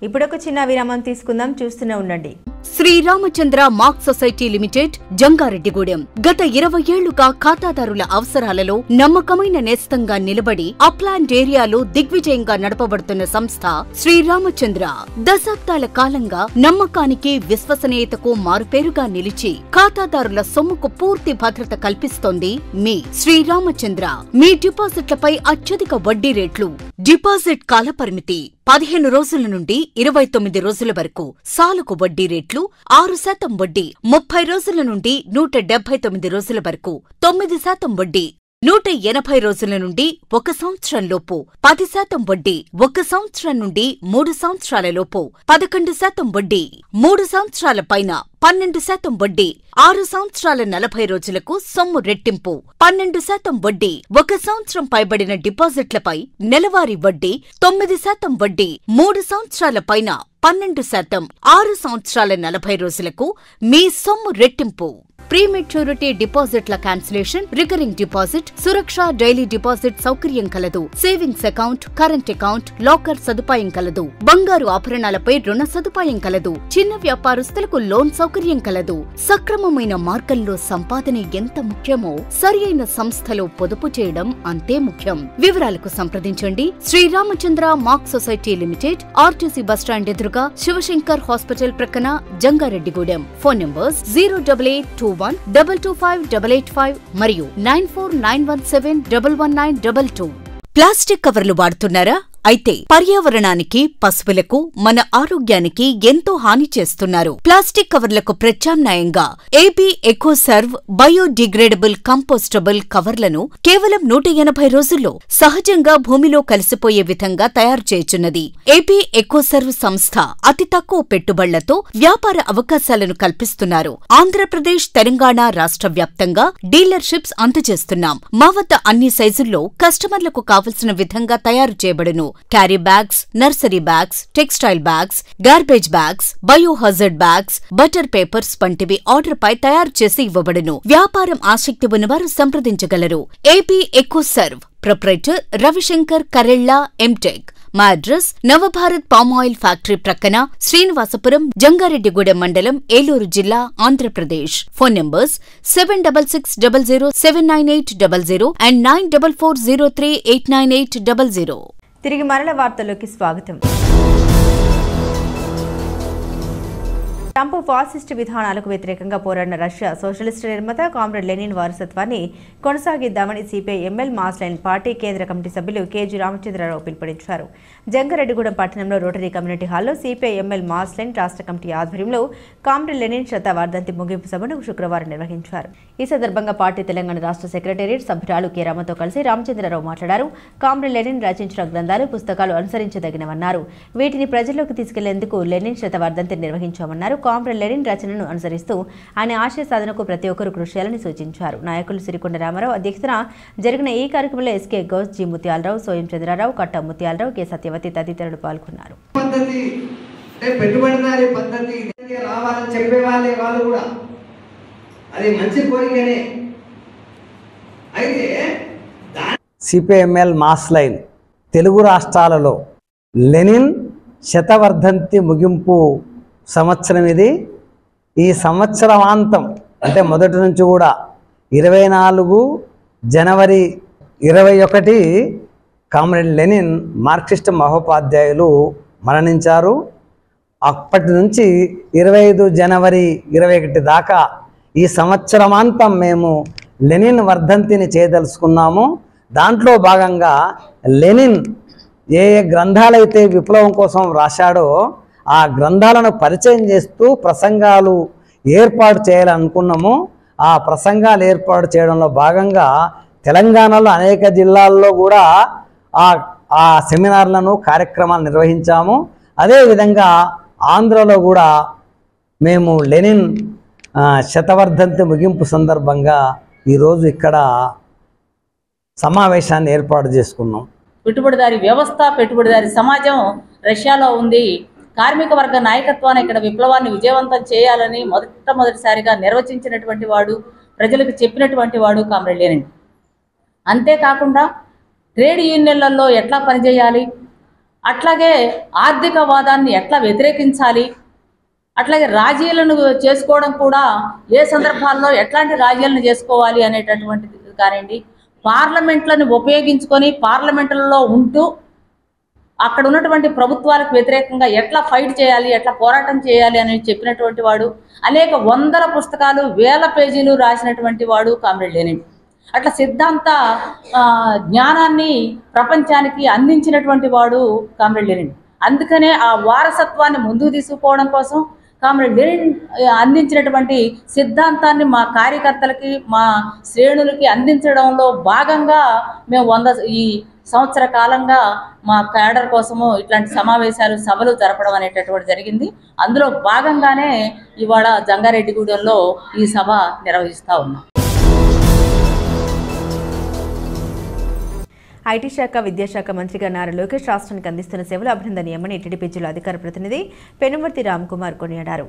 ఇప్పుడొక చిన్న విరామం తీసుకుందాం, చూస్తూనే ఉండండి.
Sriramachandra mark society limited, Jangareddygudem. గత 20 ఏళ్లుగా ఖాతాదారుల అవసరాలలో నమ్మకమైన నేస్తంగా నిలబడి అప్లాండ్ ఏరియాలో దిగ్విజయంగా నడపబడుతున్న సంస్థ శ్రీరామచంద్ర. దశాబ్దాల కాలంగా నమ్మకానికి, విశ్వసనీయతకు మారుపేరుగా నిలిచి ఖాతాదారుల సొమ్ముకు పూర్తి భద్రత కల్పిస్తోంది మీ శ్రీరామచంద్ర. మీ డిపాజిట్లపై అత్యధిక వడ్డీ రేట్లు, డిపాజిట్ కాలపరిమితి 15 రోజుల నుండి 29 రోజుల వరకు, సాలుకు వడ్డీ రేట్లు 6% వడ్డీ, 30 రోజుల నుండి 179 రోజుల వరకు 9% వడ్డీ, 180 రోజుల నుండి 1 సంవత్సరం లోపు 10% వడ్డీ, 1 సంవత్సరం నుండి 3 సంవత్సరాల లోపు 11% వడ్డీ, 3 సంవత్సరాల పైన 12% వడ్డీ, 6 సంవత్సరాల 40 రోజులకు సొమ్ము రెట్టింపు 12% వడ్డీ, 1 సంవత్సరం పైబడిన డిపాజిట్లపై నెలవారీ వడ్డీ 9% వడ్డీ, 3 సంవత్సరాల పైన 12%, 6 సంవత్సరాల 40 రోజులకు మీ సొమ్ము రెట్టింపు. ప్రీమెచ్యూరిటీ డిపాజిట్ల క్యాన్సిలేషన్, రికరింగ్ డిపాజిట్, సురక్ష డైలీ డిపాజిట్ సౌకర్యం కలదు. Savings account, current account, locker సదుపాయం కలదు. బంగారు ఆభరణాలపై రుణ సదుపాయం కలదు. చిన్న వ్యాపారస్తులకు లోన్ సౌకర్యం కలదు. సక్రమమైన మార్గంలో సంపాదన ఎంత ముఖ్యమో సరియైన సంస్థలో పొదుపు చేయడం అంతే ముఖ్యం. వివరాలకు సంప్రదించండి. Sriramachandra mark society limited, RTC bus stand ఎదురుగా, శివశంకర్ హాస్పిటల్ ప్రక్కన, జంగారెడ్డిగూడెం. ఫోన్ నంబర్స్ 08821225885 మరియు 9491711922. ప్లాస్టిక్ కవర్లు వాడుతున్నారా? అయితే పర్యావరణానికి, పశువులకు, మన ఆరోగ్యానికి ఎంతో హాని చేస్తున్నారు. ప్లాస్టిక్ కవర్లకు ప్రత్యామ్నాయంగా ఏపీ ఎకోసర్వ్ బయోడిగ్రేడబుల్ కంపోస్టబుల్ కవర్లను కేవలం 180 రోజుల్లో సహజంగా భూమిలో కలిసిపోయే విధంగా తయారు చేయుచున్నది. ఏపీ ఎకోసర్వ్ సంస్థ అతి తక్కువ పెట్టుబడులతో వ్యాపార అవకాశాలను కల్పిస్తున్నారు. ఆంధ్రప్రదేశ్, తెలంగాణ రాష్ట్ర వ్యాప్తంగా డీలర్షిప్స్ అందజేస్తున్నాం. మా వద్ద అన్ని సైజుల్లో కస్టమర్లకు కావలసిన విధంగా తయారు చేయబడును. Carry bags, nursery bags, textile bags, garbage bags, biohazard bags, butter papers వంటివి ఆర్డర్ పై తయారు చేసి ఇవ్వబడును. వ్యాపారం ఆసక్తి ఉన్నవారు సంప్రదించగలరు. AP Ecoserv, proprietor Ravishankar Karella, MTech. మా అడ్రస్ నవభారత్ పామాయిల్ ఫ్యాక్టరీ ప్రక్కన, శ్రీనివాసపురం, జంగారెడ్డిగూడెం మండలం, ఏలూరు జిల్లా, ఆంధ్రప్రదేశ్. Phone numbers 7660079800 and 9440389800.
తిరిగి మరల వార్తల్లోకి స్వాగతం. ట్రంప్ ఫాసిస్ట్ విధానాలకు వ్యతిరేకంగా పోరాడిన రష్యా సోషలిస్టు నిర్మాత కామ్రేడ్ లెనిన్ వారసత్వాన్ని కొనసాగిద్దామని CPI ML mass line party కేంద్ర కమిటీ సభ్యులు కేజీ రామచంద్రరావు పిలుపునిచ్చారు. జంగారెడ్డిగూడెం పట్టణంలో రోటరీ కమ్యూనిటీ హాల్లో సిపిఐ ఎంఎల్ మాస్ లైన్ రాష్ట్ర కమిటీ ఆధ్వర్యంలో కామ్రేడ్ లెనిన్ శతవర్ధంతి ముగింపు సభను శుక్రవారం నిర్వహించారు. ఈ సందర్భంగా పార్టీ తెలంగాణ రాష్ట్ర సెక్రటేరియట్ సభ్యురాలు కె రామతో కలిసి రామచంద్రరావు మాట్లాడారు. కామ్రేడ్ లెనిన్ రచించిన గ్రంథాలు, పుస్తకాలు అనుసరించదగినవన్నారు. వీటిని ప్రజల్లోకి తీసుకెళ్లేందుకు లెనిన్ శతవర్ధంతి నిర్వహించామన్నారు. కామ్రేడ్ లెనిన్ రచనను అనుసరిస్తూ ఆయన ఆశయ సాధనకు ప్రతి ఒక్కరూ కృషి చేయాలని సూచించారు. నాయకులు సిరికొండ రామారావు అధ్యక్షతన జరిగిన ఈ కార్యక్రమంలో ఎస్కే గౌస్, జి ముత్యాలరావు, సోయం చంద్రారావు, కట్ట ముత్యాలరావు, కె సత్యవతి తదితరులు పాల్గొన్నారు.
పెట్టుబడిదారీ పద్ధతి రావాలని చెప్పే వాళ్ళే వాళ్ళు కూడా అది మంచి కోరికనే. అయితే
సిపిఎంఎల్ మాస్ లైన్ తెలుగు రాష్ట్రాలలో లెనిన్ శతవర్ధంతి ముగింపు సంవత్సరం ఇది. ఈ సంవత్సరమాంతం అంటే మొదటి నుంచి కూడా 24 జనవరి 21 కామ్రేడ్ లెనిన్ మార్క్సిస్ట్ మహోపాధ్యాయులు మరణించారు. అప్పటి నుంచి 25 జనవరి 21 దాకా ఈ సంవత్సరమాంతం మేము లెనిన్ వర్ధంతిని చేయదలుచుకున్నాము. దాంట్లో భాగంగా లెనిన్ ఏ ఏ గ్రంథాలైతే విప్లవం కోసం రాశాడో ఆ గ్రంథాలను పరిచయం చేస్తూ ప్రసంగాలు ఏర్పాటు చేయాలనుకున్నాము. ఆ ప్రసంగాలు ఏర్పాటు చేయడంలో భాగంగా తెలంగాణలో అనేక జిల్లాల్లో కూడా ఆ సెమినార్లను, కార్యక్రమాలు నిర్వహించాము. అదేవిధంగా ఆంధ్రలో కూడా
మేము లెనిన్ శతవర్ధంతి ముగింపు సందర్భంగా ఈరోజు ఇక్కడ సమావేశాన్ని ఏర్పాటు చేసుకున్నాం.
పెట్టుబడిదారి వ్యవస్థ, పెట్టుబడిదారి సమాజం రష్యాలో ఉంది. కార్మిక వర్గ నాయకత్వాన్ని ఇక్కడ విప్లవాన్ని విజయవంతం చేయాలని మొట్టమొదటిసారిగా నిర్వచించినటువంటి వాడు, ప్రజలకు చెప్పినటువంటి వాడు కామ్రేడ్ లెనిన్. అంతేకాకుండా ట్రేడ్ యూనియన్లలో ఎట్లా పనిచేయాలి, అట్లాగే ఆర్థికవాదాన్ని ఎట్లా వ్యతిరేకించాలి, అట్లాగే రాజీలను చేసుకోవడం కూడా ఏ సందర్భాల్లో ఎట్లాంటి రాజీలను చేసుకోవాలి అనేటటువంటిది కానివ్వండి, పార్లమెంట్లను ఉపయోగించుకొని పార్లమెంట్లలో ఉంటూ అక్కడ ఉన్నటువంటి ప్రభుత్వాలకు వ్యతిరేకంగా ఎట్లా ఫైట్ చేయాలి, ఎట్లా పోరాటం చేయాలి అని చెప్పినటువంటి వాడు. అనేక వందల పుస్తకాలు, వేల పేజీలు రాసినటువంటి వాడు కామ్రేడ్ లెనిన్. అట్లా సిద్ధాంత జ్ఞానాన్ని ప్రపంచానికి అందించినటువంటి వాడు కామ్రేడ్ లెనిన్. అందుకనే ఆ వారసత్వాన్ని ముందుకు తీసుకుపోవడం కోసం కామ్రేడ్ లెనిన్ అందించినటువంటి సిద్ధాంతాన్ని మా కార్యకర్తలకి, మా శ్రేణులకి అందించడంలో భాగంగా మేము ఈ సంవత్సర కాలంగా మా క్యాడర్ కోసము ఇట్లాంటి సమావేశాలు, సభలు జరపడం అనేటటువంటి జరిగింది. అందులో భాగంగానే ఇవాళ జంగారెడ్డిగూడెంలో ఈ సభ నిర్వహిస్తూ ఉన్నాం.
ఐటీ శాఖ, విద్యాశాఖ మంత్రిగా నారా లోకేష్ రాష్ట్రానికి అందిస్తున్న సేవలు అభినందనీయమని టీడీపీ జిల్లా అధికార ప్రతినిధి పెనుమర్తి రామ్కుమార్ కొనియాడారు.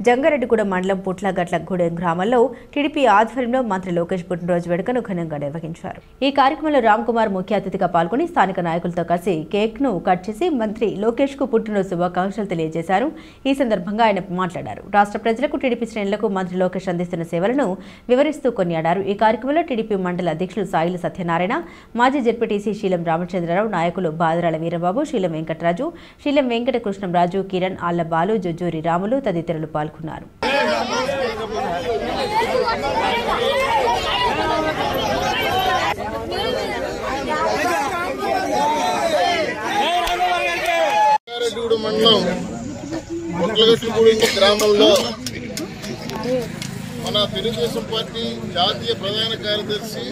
జంగారెడ్డిగూడెం మండలం పుట్లగట్లగూడెం గ్రామంలో టీడీపీ ఆధ్వర్యంలో మంత్రి లోకేష్ పుట్టినరోజు వేడుకను ఘనంగా నిర్వహించారు. ఈ కార్యక్రమంలో రామ్కుమార్ ముఖ్య అతిథిగా పాల్గొని స్థానిక నాయకులతో కలిసి కేక్ను కట్ చేసి మంత్రి లోకేష్ కు పుట్టినరోజు శుభాకాంక్షలు తెలియజేశారు. ఈ సందర్భంగా ఆయన మాట్లాడారు. రాష్ట్ర ప్రజలకు, టీడీపీ శ్రేణులకు మంత్రి లోకేష్ అందిస్తున్న సేవలను వివరిస్తూ కొనియాడారు. ఈ కార్యక్రమంలో టీడీపీ మండల అధ్యక్షులు సాయిల సత్యనారాయణ, మాజీ జెడ్పీటీసీ శీలం రామచంద్రరావు, నాయకులు బాదరాల వీరబాబు, శీలం వెంకటరాజు, శీలం వెంకట కృష్ణంరాజు, కిరణ్, ఆళ్ల బాలు, జొజ్జూరి రాములు తదితరులు పాల్గొన్నారు.
మండలం పుట్లగట్లగూడెం గ్రామంలో మన తెలుగుదేశం పార్టీ జాతీయ ప్రధాన కార్యదర్శి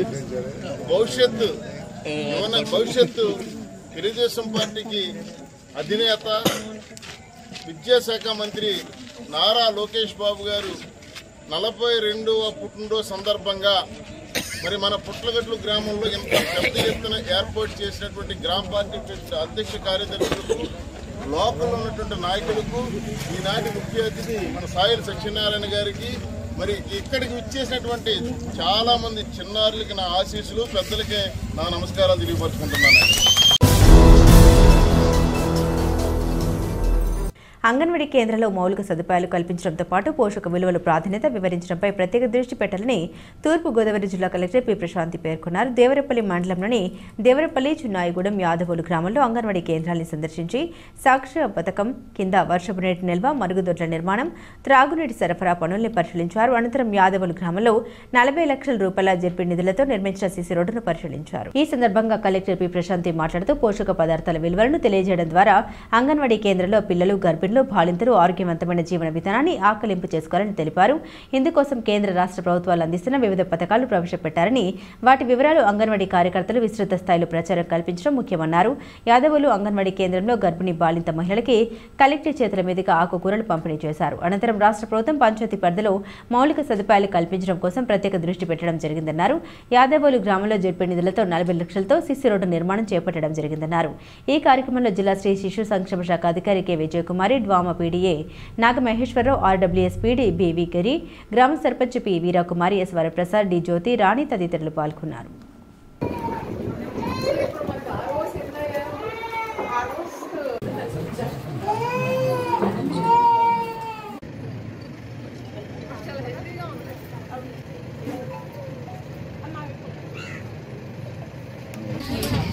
భవిష్యత్తు తెలుగుదేశం పార్టీకి అధినేత, విద్యాశాఖ మంత్రి నారా లోకేష్ బాబు గారు 42వ పుట్టినరోజు సందర్భంగా మరి మన పుట్లగట్లు గ్రామంలో ఎంత పెద్ద ఎత్తున ఏర్పాటు చేసినటువంటి గ్రామ పార్టీ అధ్యక్ష కార్యదర్శులకు, లోకల్లో ఉన్నటువంటి నాయకులకు, ఈనాటి ముఖ్య అతిథి మన సాయిల సత్యనారాయణ గారికి, మరి ఇక్కడికి విచ్చేసినటువంటి చాలా మంది చిన్నారులకి నా ఆశీస్సులు, పెద్దలకి నా నమస్కారాలు తెలియపరుచుకుంటున్నాను.
అంగన్వాడీ కేంద్రంలో మౌలిక సదుపాయాలు కల్పించడంతో పాటు పోషక విలువల ప్రాధాన్యత వివరించడంపై ప్రత్యేక దృష్టి పెట్టాలని తూర్పు గోదావరి జిల్లా కలెక్టర్ పి ప్రశాంతి పేర్కొన్నారు. దేవరపల్లి మండలంలోని దేవరపల్లి, చున్నాయిగూడెం, యాదవోలు గ్రామంలో అంగన్వాడీ కేంద్రాన్ని సందర్శించి సాక్షర పథకం కింద వర్షపు నీటి నిల్వ, మరుగుదొడ్ల నిర్మాణం, త్రాగునీటి సరఫరా పనుల్ని పరిశీలించారు. అనంతరం యాదవోలు గ్రామంలో 40 లక్షల రూపాయల జెడ్పీ నిధులతో నిర్మించిన సీసీ రోడ్డును పరిశీలించారు. ఈ సందర్భంగా కలెక్టర్ పి ప్రశాంతి మాట్లాడుతూ పోషక పదార్థాల విలువలను తెలియజేయడం ద్వారా అంగన్వాడీ కేంద్రంలో పిల్లలు, గర్భిణులు, బాలింతలు ఆరోగ్యవంతమైన జీవన విధానాన్ని ఆకలింపు చేసుకోవాలని తెలిపారు. ఇందుకోసం కేంద్ర, రాష్ట్ర ప్రభుత్వాలు అందిస్తున్న వివిధ పథకాలు ప్రవేశపెట్టారని, వాటి వివరాలు అంగన్వాడీ కార్యకర్తలు విస్తృత స్థాయిలో ప్రచారం కల్పించడం ముఖ్యమన్నారు. యాదవులు అంగన్వాడీ కేంద్రంలో గర్భిణీ, బాలింత మహిళలకి కలెక్టర్ చేతుల మీదుగా ఆకుకూరలు పంపిణీ చేశారు. అనంతరం రాష్ట్ర ప్రభుత్వం పంచాయతీ పరిధిలో మౌలిక సదుపాయాలు కల్పించడం కోసం ప్రత్యేక దృష్టి పెట్టడం జరిగిందన్నారు. యాదవులు గ్రామంలో జెడ్పీ నిధులతో 40 లక్షలతో సిసి రోడ్డు నిర్మాణం చేపట్టడం జరిగిందన్నారు. ఈ కార్యక్రమంలో జిల్లా స్త్రీ శిశు సంక్షేమ శాఖ అధికారి K Vijayakumari, DWMA PDA Nagamaheswararao, RWS PD BV గరి, గ్రామ sarpanch P Veerakumari, S Varaprasad, D Jyothi, Rani తదితరులు పాల్గొన్నారు.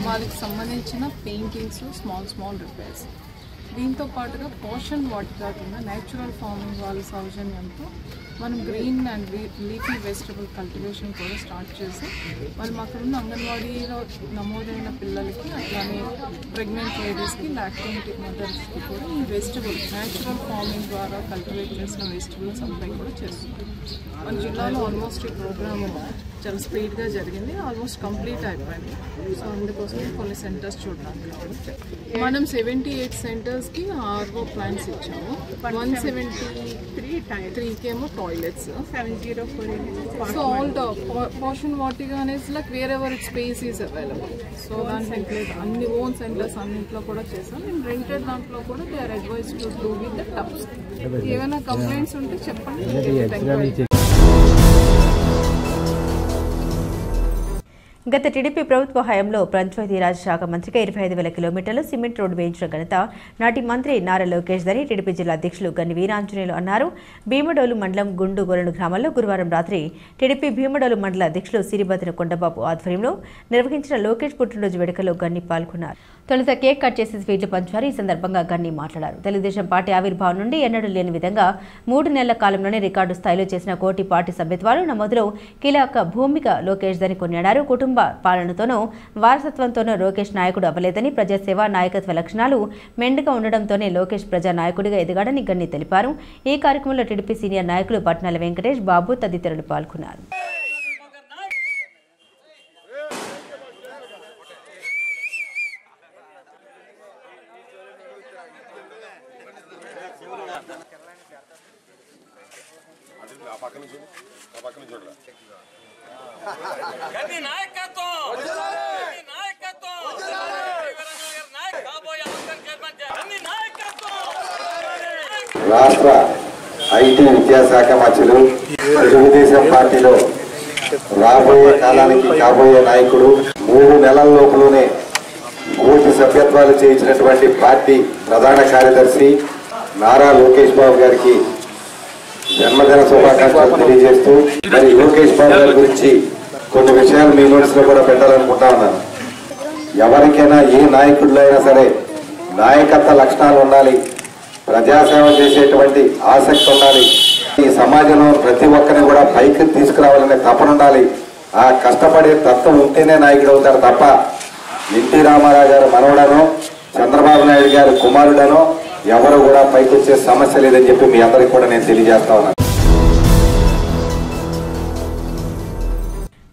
వాళ్ళకి సంబంధించిన పెయింటింగ్స్, స్మాల్ రిపేర్స్, దీంతో పాటుగా పోషన్ వాటికా కింద న్యాచురల్ ఫార్మింగ్ వాళ్ళ సౌజన్యంతో మనం green and leafy vegetable cultivation కూడా స్టార్ట్ చేసి మనం అక్కడున్న అంగన్వాడీలో నమోదైన పిల్లలకి, అట్లానే ప్రెగ్నెంట్ లేడీస్కి, లాక్టెంట్ మదర్స్కి కూడా ఈ వెజిటబుల్ న్యాచురల్ ఫార్మింగ్ ద్వారా కల్టివేట్ చేసిన వెజిటబుల్ సప్లై కూడా చేస్తుంది. మన జిల్లాలో ఆల్మోస్ట్ ఈ ప్రోగ్రాము చాలా స్పీడ్గా జరిగింది, ఆల్మోస్ట్ కంప్లీట్ అయిపోయింది. సో అందుకోసం కొన్ని సెంటర్స్ చూడడానికి మనం 78 సెంటర్స్కి ఆర్ఓ ప్లాంట్స్ ఇచ్చాము. 173 ఏమో toilets. 704 so all the portion వాటిగా like wherever it space is available. So దాంట్లో అన్ని ఓన్ సెంటర్స్ అన్నింటిలో కూడా చేసాం. నేను రెంటెడ్ దాంట్లో కూడా they are advise to do with the tubs. ఏమైనా కంప్లైంట్స్ ఉంటే చెప్పండి.
గత టీడీపీ ప్రభుత్వ హయాంలో పంచాయతీరాజ్ శాఖ మంత్రిగా 25,000 కిలోమీటర్లు సిమెంట్ రోడ్డు వేయించిన ఘనత నాటి మంత్రి నారా లోకేష్ దని టీడీపీ జిల్లా అధ్యక్షులు గన్ని వీరాంజనేయులు అన్నారు. భీమడోలు మండలం గుండుగోలను గ్రామంలో గురువారం రాత్రి టీడీపీ భీమడోలు మండల అధ్యక్షులు సిరిబద్ర కొండబాబు ఆధ్వర్యంలో నిర్వహించిన లోకేష్ పుట్టినరోజు వేడుకల్లో గన్ని పాల్గొన్నారు. తొలుత కేక్ కట్ చేసి స్వీట్లు పంచారు. ఈ సందర్భంగా గన్ని మాట్లాడారు. తెలుగుదేశం పార్టీ ఆవిర్భావం నుండి ఎన్నడూ లేని విధంగా 3 నెలల కాలంలోనే రికార్డు స్థాయిలో చేసిన కోటి పార్టీ సభ్యత్వాలు నమోదులో కీలక భూమిక లోకేష్ దని కొనియాడారు. కుటుంబ పాలనతోనూ వారసత్వంతోనూ లోకేష్ నాయకుడు అవ్వలేదని, ప్రజాసేవ నాయకత్వ లక్షణాలు మెండుగా ఉండడంతోనే లోకేష్ ప్రజా నాయకుడిగా ఎదిగాడని గన్ని తెలిపారు. ఈ కార్యక్రమంలో టీడీపీ సీనియర్ నాయకులు పట్నాల వెంకటేష్ బాబు తదితరులు పాల్గొన్నారు.
రాష్ట్ర ఐటీ విద్యాశాఖ మంత్రులు తెలుగుదేశం పార్టీలో రాబోయే కాలానికి కాబోయే నాయకుడు 3 నెలల లోపలనే కోటి సభ్యత్వాలు చేయించినటువంటి పార్టీ ప్రధాన కార్యదర్శి నారా లోకేష్ బాబు గారికి జన్మదిన శుభాకాంక్షలు తెలియజేస్తూ, మరి లోకేష్ బాబు గారి గురించి కొన్ని విషయాలు మీ నోట్స్ లో కూడా పెట్టాలనుకుంటా ఉన్నాను. ఎవరికైనా ఏ నాయకుడిలో అయినా సరే నాయకత్వ లక్షణాలు ఉండాలి, ప్రజాసేవ చేసేటువంటి ఆసక్తి ఉండాలి, ఈ సమాజంలో ప్రతి ఒక్కరిని కూడా పైకి తీసుకురావాలనే తపన ఉండాలి. ఆ కష్టపడే తత్వం ఉంటేనే నాయకుడు అవుతారు తప్ప ఎన్టీ రామారావు గారు మనవడనో చంద్రబాబు నాయుడు గారి కుమారుడనో ఎవరు కూడా పైకి వచ్చే సమస్య లేదని చెప్పి మీ అందరికీ కూడా నేను తెలియజేస్తా ఉన్నాను.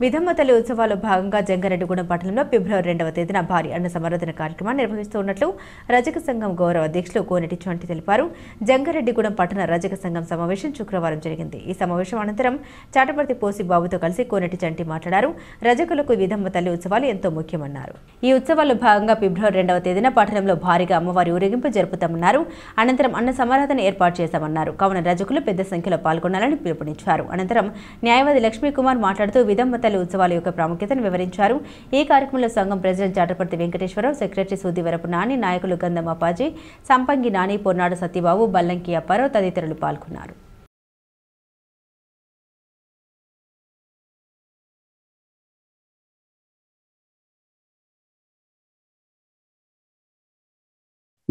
విధమ్మ తల్లి ఉత్సవాల్లో భాగంగా జంగారెడ్డిగూడెం పట్టణంలో ఫిబ్రవరి 2వ తేదీన భారీ అన్న సమర్ధన కార్యక్రమాన్ని నిర్వహిస్తున్నట్లు రజక సంఘం గౌరవ అధ్యక్షులు కోనటి చంటి తెలిపారు. జంగారెడ్డిగూడెం పట్టణ రజక సంఘం సమావేశం శుక్రవారం జరిగింది. ఈ సమావేశం అనంతరం చాటపర్తి పోసి బాబుతో కలిసి కోనటి చంటి మాట్లాడారు. రజకులకు విధమ్మ తల్లి ఉత్సవాలు ఎంతో ముఖ్యమన్నారు. ఈ ఉత్సవాల్లో భాగంగా ఫిబ్రవరి 2వ తేదీన పట్టణంలో భారీగా అమ్మవారి ఊరేగింపు జరుపుతామన్నారు. అనంతరం అన్న సమారాధన ఏర్పాటు చేశామన్నారు. కావున రజకులు పెద్ద సంఖ్యలో పాల్గొనాలని పిలుపునిచ్చారు. అనంతరం న్యాయవాది లక్ష్మీకుమార్ మాట్లాడుతూ విధమ్మ ఉత్సవాల యొక్క ప్రాముఖ్యతను వివరించారు. ఈ కార్యక్రమంలో సంఘం ప్రెసిడెంట్ చాటపర్తి వెంకటేశ్వరరావు, సెక్రటరీ సూదివరపు నాని, నాయకులు గంధం అప్పాజీ, సంపంగి నాని, పొన్నాడు సత్యబాబు, బల్లంకి అప్పారావు తదితరులు పాల్గొన్నారు.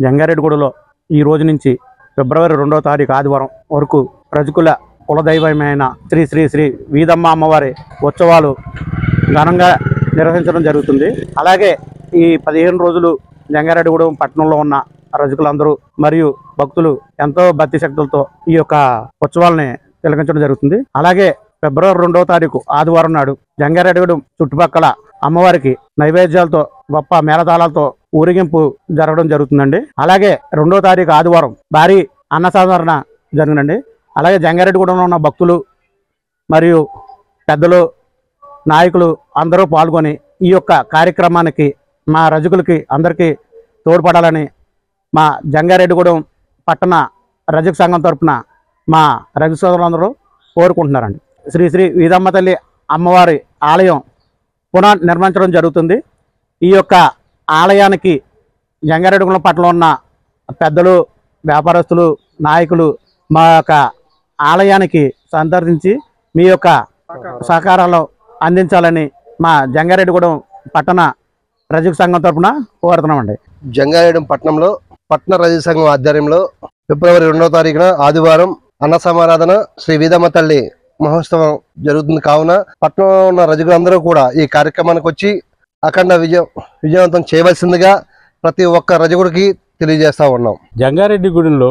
జంగారెడ్డిగూడలో ఈ రోజు నుంచి ఫిబ్రవరి 2వ తారీఖు ఆదివారం వరకు రజకుల కులదైవమైన శ్రీ శ్రీ శ్రీ వీదమ్మ అమ్మవారి ఉత్సవాలు ఘనంగా నిర్వహించడం జరుగుతుంది. అలాగే ఈ 15 రోజులు జంగారెడ్డిగూడెం పట్టణంలో ఉన్న రజకులందరూ మరియు భక్తులు ఎంతో భక్తి శక్తులతో ఈ యొక్క ఉత్సవాలని తిలకించడం జరుగుతుంది. అలాగే ఫిబ్రవరి 2వ తారీఖు ఆదివారం నాడు జంగారెడ్డిగూడెం చుట్టుపక్కల అమ్మవారికి నైవేద్యాలతో గొప్ప మేళతాళాలతో ఊరేగింపు జరగడం జరుగుతుందండి. అలాగే 2వ తారీఖు ఆదివారం భారీ అన్నసమరణ జరిగిందండి. అలాగే జంగారెడ్డిగూడెంలో ఉన్న భక్తులు మరియు పెద్దలు నాయకులు అందరూ పాల్గొని ఈ యొక్క కార్యక్రమానికి మా రజకులకి అందరికీ తోడ్పడాలని మా జంగారెడ్డిగూడెం పట్టణ రజక సంఘం తరఫున మా రజక సోదరులందరూ కోరుకుంటున్నారండి. శ్రీ శ్రీ వీదమ్మ తల్లి అమ్మవారి ఆలయం పునర్నిర్మించడం జరుగుతుంది. ఈ యొక్క ఆలయానికి జంగారెడ్డిగూడెం పట్టణంలో ఉన్న పెద్దలు, వ్యాపారస్తులు, నాయకులు మా యొక్క ఆలయానికి సందర్శించి మీ యొక్క సహకారాలు అందించాలని మా జంగారెడ్డిగూడెం పట్టణ రజక సంఘం తరఫున కోరుతున్నామండి.
జంగారెడ్డిగూడెం పట్టణంలో పట్టణ రజక సంఘం ఆధ్వర్యంలో ఫిబ్రవరి 2వ తారీఖున ఆదివారం అన్న సమారాధన శ్రీ వీదమ్మ తల్లి మహోత్సవం జరుగుతుంది. కావున పట్టణంలో ఉన్న రజకులందరూ కూడా ఈ కార్యక్రమానికి వచ్చి అఖండ విజయవంతం చేయవలసిందిగా ప్రతి ఒక్క రజకుడికి తెలియజేస్తా ఉన్నాం.
జంగారెడ్డిగూడెంలో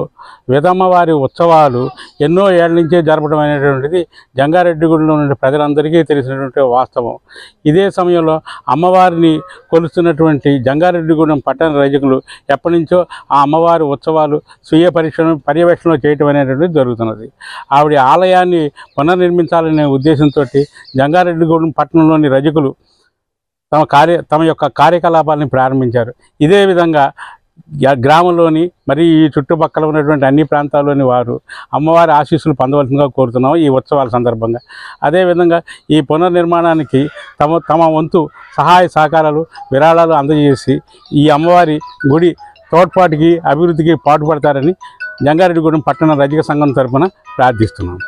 వేదమ్మవారి ఉత్సవాలు ఎన్నో ఏళ్ల నుంచే జరపడం అనేటువంటిది జంగారెడ్డిగూడెంలో నుండి ప్రజలందరికీ తెలిసినటువంటి వాస్తవం. ఇదే సమయంలో అమ్మవారిని కొలుస్తున్నటువంటి జంగారెడ్డిగూడెం పట్టణ రజకులు ఎప్పటి నుంచో ఆ అమ్మవారి ఉత్సవాలు స్వీయ పర్యవేక్షణలో చేయటం అనేటువంటిది జరుగుతున్నది. ఆవిడ ఆలయాన్ని పునర్నిర్మించాలనే ఉద్దేశంతో జంగారెడ్డిగూడెం పట్టణంలోని రజకులు తమ యొక్క కార్యకలాపాలను ప్రారంభించారు. ఇదే విధంగా గ్రామంలోని మరి ఈ చుట్టుపక్కల ఉన్నటువంటి అన్ని ప్రాంతాల్లోని వారు అమ్మవారి ఆశీస్సులు పొందవలసిందిగా కోరుతున్నాం ఈ ఉత్సవాల సందర్భంగా. అదేవిధంగా ఈ పునర్నిర్మాణానికి తమ వంతు సహాయ సహకారాలు విరాళాలు అందజేసి ఈ అమ్మవారి గుడి తోడ్పాటుకి అభివృద్ధికి పాటుపడతారని జంగారెడ్డిగూడెం పట్టణ రజక సంఘం తరఫున ప్రార్థిస్తున్నాం.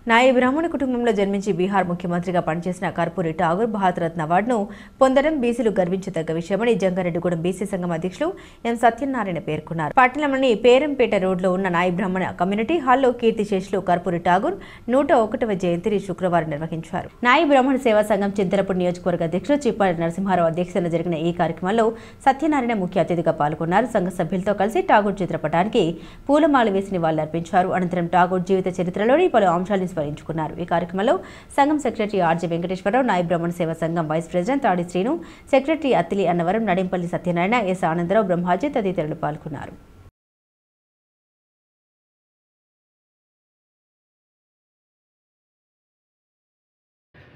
నాయి బ్రాహ్మణ కుటుంబంలో జన్మించి బీహార్ ముఖ్యమంత్రిగా పనిచేసిన కర్పూరి ఠాగూర్ భారతరత్న అవార్డును పొందడం బీసీలు గర్వించదగ్గ విషయమని జంగారెడ్డిగూడెం బీసీ సంఘం అధ్యక్షులు ఎం సత్యనారాయణ పేర్కొన్నారు. పట్టణంలోని పేరంపేట రోడ్లో ఉన్న నాయి బ్రాహ్మణ కమ్యూనిటీ హాల్లో కీర్తిశేషులు కర్పూరి ఠాగూర్ 101వ జయంతిని శుక్రవారం నిర్వహించారు. నాయి బ్రాహ్మణ సేవా సంఘం చింతలపూడి నియోజకవర్గ అధ్యక్షులు చిప్పాడి నరసింహారావు అధ్యక్షతన జరిగిన ఈ కార్యక్రమంలో సత్యనారాయణ ముఖ్య అతిథిగా పాల్గొన్నారు. సంఘ సభ్యులతో కలిసి ఠాగూర్ చిత్రపటానికి పూలమాల వేసి నివాళులర్పించారు. అనంతరం ఠాగూర్ జీవిత చరిత్రలోని పలు అంశాలను స్మరించుకున్నారు. ఈ కార్యక్రమంలో సంఘం సెక్రటరీ ఆర్జే వెంకటేశ్వరరావు, నాయి బ్రాహ్మణ సేవా సంఘం వైస్ ప్రెసిడెంట్ తాడి శ్రీను, సెక్రటరీ అత్తిలి అన్నవరం, నడింపల్లి సత్యనారాయణ, ఎస్ ఆనందరావు, బ్రహ్మాజీ తదితరులు పాల్గొన్నారు.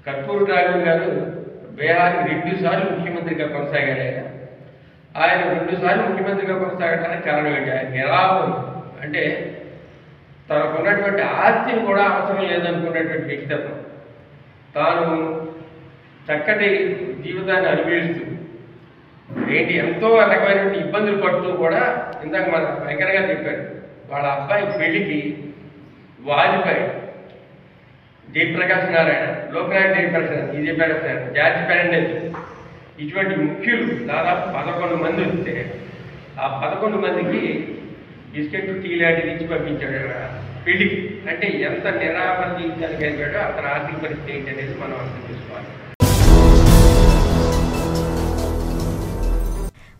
కర్పూరి ఠాగూర్ గారు బీహార్కి 2 సార్లు ముఖ్యమంత్రిగా కొనసాగారు. ఆయన 2 సార్లు ముఖ్యమంత్రిగా కొనసాగడానికి కారణం ఏంటి? ఆయన నిరాపం అంటే తనకున్నటువంటి ఆస్తిని కూడా అవసరం లేదనుకున్నటువంటి వ్యక్తిత్వం. తాను చక్కటి జీవితాన్ని అనుభవిస్తూ ఎంతో రకమైనటువంటి ఇబ్బందులు పడుతూ కూడా ఇందాక మన వెంకటగా చెప్పారు, వాళ్ళ అబ్బాయి పెళ్లికి వాజ్పేయి, జయప్రకాష్ నారాయణ, లోక్నాయక్ జయప్రకాష్, జార్జ్ ఫెర్నాండెస్ ఇటువంటి ముఖ్యులు దాదాపు 11 మంది వస్తే ఆ 11 మందికి బిస్కెట్ టీ లాంటిది ఇచ్చి పంపించాడు పెళ్లికి. అంటే ఎంత నిరాపరించడానికి అయిపోయాడో అతని ఆర్థిక పరిస్థితి ఏంటి అనేది మనం అర్థం చేసుకోవాలి.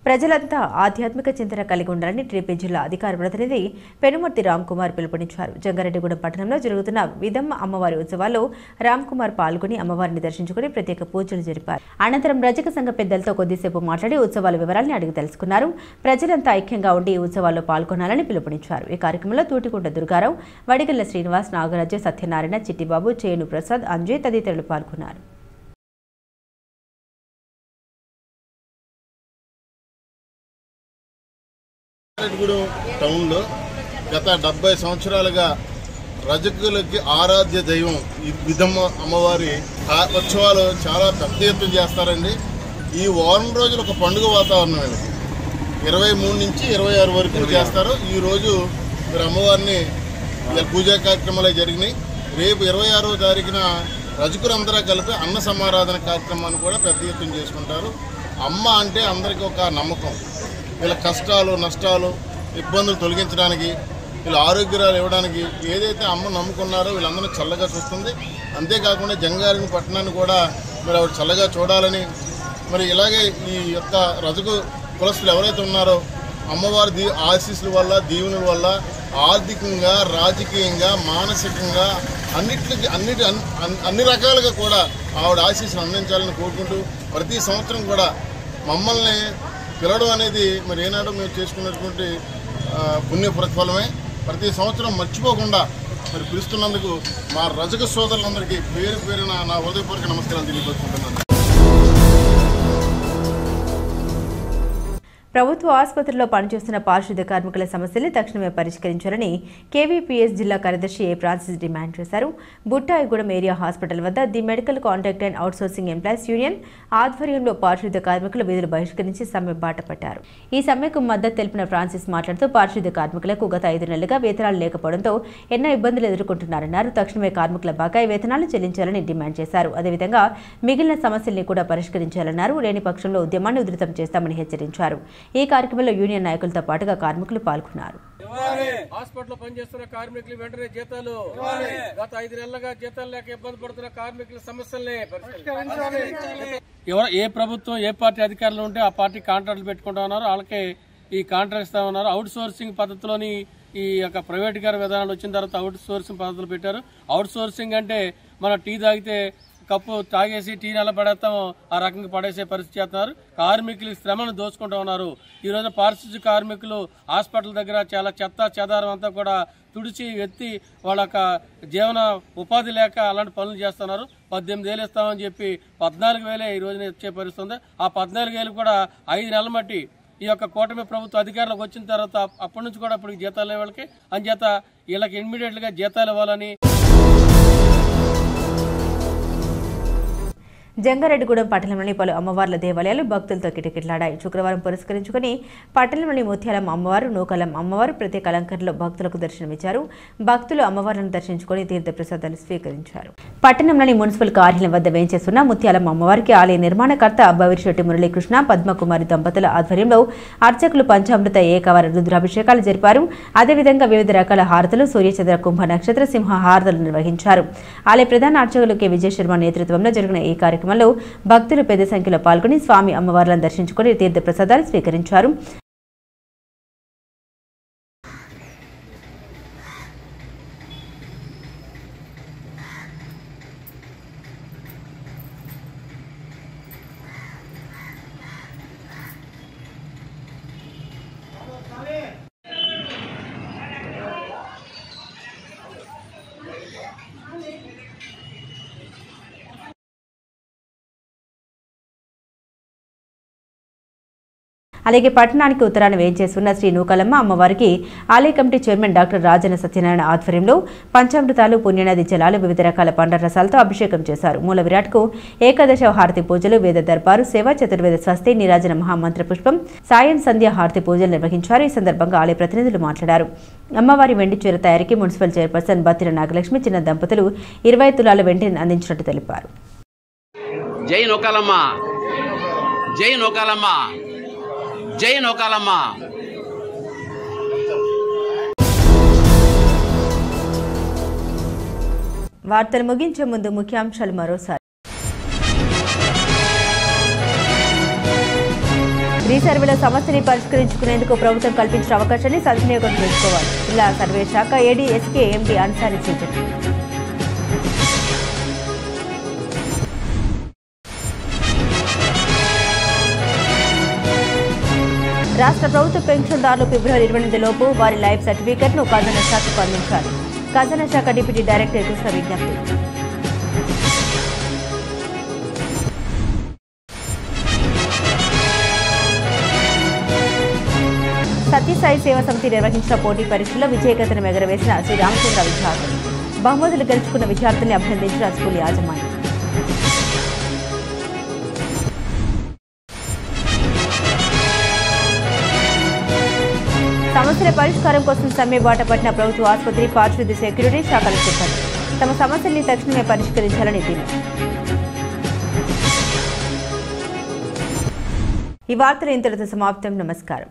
ప్రజలంతా ఆధ్యాత్మిక చింతన కలిగి ఉండాలని టీడీపీ జిల్లా అధికార ప్రతినిధి పెనుమర్తి రామ్ కుమార్ పిలుపునిచ్చారు. జంగారెడ్డిగూడెం పట్టణంలో జరుగుతున్న విదమ్మ అమ్మవారి ఉత్సవాల్లో రామ్ కుమార్ పాల్గొని అమ్మవారిని దర్శించుకుని ప్రత్యేక పూజలు జరిపారు. అనంతరం రజక సంఘ పెద్దలతో కొద్దిసేపు మాట్లాడి ఉత్సవాల వివరాలను అడిగి తెలుసుకున్నారు. ప్రజలంతా ఐక్యంగా ఉండి ఈ ఉత్సవాల్లో పాల్గొనాలని పిలుపునిచ్చారు. ఈ కార్యక్రమంలో తూటికుంట దుర్గారావు, వడిగల్ల శ్రీనివాస్, నాగరాజు, సత్యనారాయణ, చిట్టిబాబు, చేను ప్రసాద్, అంజయ్ తదితరులు పాల్గొన్నారు.
జంగారెడ్డిగూడెం టౌన్లో గత 70 సంవత్సరాలుగా రజకులకి ఆరాధ్య దైవం ఈ విధమ్మ అమ్మవారి ఉత్సవాలు చాలా పెద్ద ఎత్తున చేస్తారండి. ఈ వారం రోజులు ఒక పండుగ వాతావరణం అండి. 23 నుంచి 26 వరకు చేస్తారు. ఈరోజు మీరు అమ్మవారిని పూజా కార్యక్రమాలు జరిగినాయి. రేపు 26వ తారీఖున రజకులందరూ కలిపి అన్న సమారాధన కార్యక్రమాన్ని కూడా పెద్ద ఎత్తున చేసుకుంటారు. అమ్మ అంటే అందరికీ ఒక నమ్మకం. వీళ్ళ కష్టాలు, నష్టాలు, ఇబ్బందులు తొలగించడానికి, వీళ్ళ ఆరోగ్యాలు ఇవ్వడానికి ఏదైతే అమ్మ నమ్ముకున్నారో వీళ్ళందరూ చల్లగా చూస్తుంది. అంతేకాకుండా జంగారెడ్డి పట్టణాన్ని కూడా మీరు ఆవిడ చల్లగా చూడాలని, మరి ఇలాగే ఈ యొక్క రజకు కులస్తులు ఎవరైతే ఉన్నారో అమ్మవారి ఆశీస్సుల వల్ల, దీవెనల వల్ల ఆర్థికంగా, రాజకీయంగా, మానసికంగా అన్ని రకాలుగా కూడా ఆవిడ ఆశీస్సులు అందించాలని కోరుకుంటూ ప్రతి సంవత్సరం కూడా మమ్మల్ని పిలవడం అనేది మరి ఏనాడో మేము చేసుకున్నటువంటి పుణ్య ప్రతిఫలమే. ప్రతి సంవత్సరం మర్చిపోకుండా మరి పిలుస్తున్నందుకు మా రజక సోదరులందరికీ పేరు పేరున నా హృదయపూర్వక నమస్కారాలు తెలియజేసుకుంటున్నాను.
ప్రభుత్వ ఆసుపత్రిలో పనిచేస్తున్న పారిశుద్ధ్య కార్మికుల సమస్యల్ని తక్షణమే పరిష్కరించాలని కేవీపీఎస్ జిల్లా కార్యదర్శి ఏ ఫ్రాన్సిస్ డిమాండ్ చేశారు. బుట్టాయిగూడెం ఏరియా హాస్పిటల్ వద్ద the medical contract and outsourcing employees union ఆధ్వర్యంలో పారిశుద్ధ్య కార్మికులు విధులు బహిష్కరించి సమ్మె బాట పట్టారు. ఈ సమ్మెకు మద్దతు తెలిపిన ఫ్రాన్సిస్ మాట్లాడుతూ పారిశుద్ధ్య కార్మికులకు గత 5 నెలలుగా వేతనాలు లేకపోవడంతో ఎన్నో ఇబ్బందులు ఎదుర్కొంటున్నారన్నారు. తక్షణమే కార్మికుల బకాయి వేతనాలు చెల్లించాలని డిమాండ్ చేశారు. అదేవిధంగా మిగిలిన సమస్యల్ని కూడా పరిష్కరించాలన్నారు. లేని పక్షంలో ఉద్యమాన్ని ఉధృతం చేస్తామని హెచ్చరించారు. ఈ కార్యక్రమంలో యూనియన్ నాయకులతో పాటుగా కార్మికులు పాల్గొన్నారు.
హాస్పిటల్ పనిచేస్తున్న కార్మికులు వెంటనే జీతాలు, గత 5 నెలలుగా జీతాలు లేక ఇబ్బంది పడుతున్న కార్మికుల సమస్యల్ని పరిష్కరించాలి. ఏ ప్రభుత్వం ఏ పార్టీ అధికారులు ఉంటే ఆ పార్టీ కాంట్రాక్టులు పెట్టుకుంటా ఉన్నారు, వాళ్ళకే ఈ కాంట్రాక్ట్ ఇస్తా ఉన్నారు. అవుట్ సోర్సింగ్ పద్ధతిలోని ఈ యొక్క ప్రైవేటీకరణ విధానాలు వచ్చిన తర్వాత అవుట్ సోర్సింగ్ పద్ధతులు పెట్టారు. అవుట్ సోర్సింగ్ అంటే మనం టీ తాగితే కప్పు తాగేసి టీ నెల పడేస్తాము ఆ రకంగా పడేసే పరిస్థితి చేస్తున్నారు. కార్మికులు శ్రమను దోచుకుంటూ ఉన్నారు. ఈరోజు పారిశుద్ధ్య కార్మికులు హాస్పిటల్ దగ్గర చాలా చెత్త చెదారం అంతా కూడా తుడిచి ఎత్తి వాళ్ళ జీవన ఉపాధి లేక అలాంటి పనులు చేస్తున్నారు. 18,000 ఇస్తామని చెప్పి 14,000 ఈ రోజున ఇచ్చే పరిస్థితి ఉంది. ఆ 14,000 కూడా 5 నెలల మట్టి ఈ యొక్క కూటమి ప్రభుత్వ అధికారులకు వచ్చిన తర్వాత అప్పటి నుంచి కూడా ఇప్పుడు జీతాలు వాళ్ళకి అంచేత వీళ్ళకి ఇమ్మీడియట్గా జీతాలు ఇవ్వాలని.
జంగారెడ్డిగూడెం పట్టణంలోని పలు అమ్మవార్ల దేవాలయాలు భక్తులతో కిటకిటలాడాయి. శుక్రవారం పురస్కరించుకుని పట్టణంలోని ముత్యాలమ్మ అమ్మవారు, నూకాలమ్మ అమ్మవారు ప్రత్యేక అలంకరణలో భక్తులకు దర్శనమిచ్చారు. భక్తులు అమ్మవార్లను దర్శించుకుని తీర్థప్రసాదాలు స్వీకరించారు. పట్టణంలోని మున్సిపల్ కార్యాలయం వద్ద వేంచేస్తున్న ముత్యాలమ్మ అమ్మవారికి ఆలయ నిర్మాణకర్త బవిరిశెట్టి మురళీకృష్ణ, పద్మకుమారి దంపతుల ఆధ్వర్యంలో అర్చకులు పంచామృత ఏకవార రుద్రాభిషేకాలు జరిపారు. అదేవిధంగా వివిధ రకాల హారతులు, సూర్యచంద్ర కుంభ నక్షత్ర సింహ హారతులు నిర్వహించారు. ఆలయ ప్రధాన అర్చకులు కె విజయ శర్మ నేతృత్వంలో జరిగిన ఈ కార్యక్రమంలో భక్తులు పెద్ద సంఖ్యలో పాల్గొని స్వామి అమ్మవార్లను దర్శించుకుని తీర్థప్రసాదాలు స్వీకరించారు. అలాగే పట్టణానికి ఉత్తరాన వేంచేస్తున్న శ్రీ నూకాలమ్మ అమ్మవారికి ఆలయ కమిటీ చైర్మన్ డాక్టర్ రాజన సత్యనారాయణ ఆధ్వర్యంలో పంచామృతాలు, పుణ్యనది జలాలు, వివిధ రకాల పండ్ల రసాలతో అభిషేకం చేశారు. మూల విరాట్కు ఏకాదశ హారతి పూజలు, వేద దర్బారు సేవ, చతుర్వేద స్వస్తి, నీరాజన మహామంత్ర పుష్పం, సాయం సంధ్య హారతి పూజలు నిర్వహించారు. ఈ సందర్భంగా ఆలయ ప్రతినిధులు మాట్లాడారు. అమ్మవారి వెండి చీర తయారీకి మున్సిపల్ చైర్పర్సన్ బత్తిర నాగలక్ష్మి చిన్న దంపతులు 20 తులాల వెండిని అందించినట్టు తెలిపారు.
జై నూకాలమ్మ, జై నూకాలమ్మ, జై నూకాలమ్మ.
వార్తలు ముగించే ముందు ముఖ్యాంశాలు మరోసారి. రీసర్వేల సమస్యని పరిష్కరించుకునేందుకు ప్రభుత్వం కల్పించిన అవకాశాన్ని సద్వినియోగం చేసుకోవాలి. జిల్లా సర్వే శాఖ ఏడీ ఎస్కే ఎండి అన్సారీ సూచన. రాష్ట్ర ప్రభుత్వ పెన్షన్దారులు ఫిబ్రవరి 28 లోపు వారి లైఫ్ సర్టిఫికెట్ను ఖజానా శాఖకు అందించాలి. ఖజానా శాఖ డిప్యూటీ డైరెక్టర్ కృష్ణ విజ్ఞప్తి. సత్యసాయి సేవా సమితి నిర్వహించిన పోటీ పరీక్షల్లో విజయకేతనం ఎగరవేసిన శ్రీ రామచంద్ర విద్యార్థులు. బహుమతులు గెలుచుకున్న విద్యార్థుల్ని అభినందించిన స్కూల్ యాజమాన్యం. సమస్యల పరిష్కారం కోసం సమ్మె బాట పట్టిన ప్రభుత్వ ఆసుపత్రి, పారిశుద్ధ్య, సెక్యూరిటీ శాఖల సిబ్బంది తమ సమస్యల్ని తక్షణమే పరిష్కరించాలని డిమాండ్. ఈ వార్తలు ఇంతటితో సమాప్తం. నమస్కారం.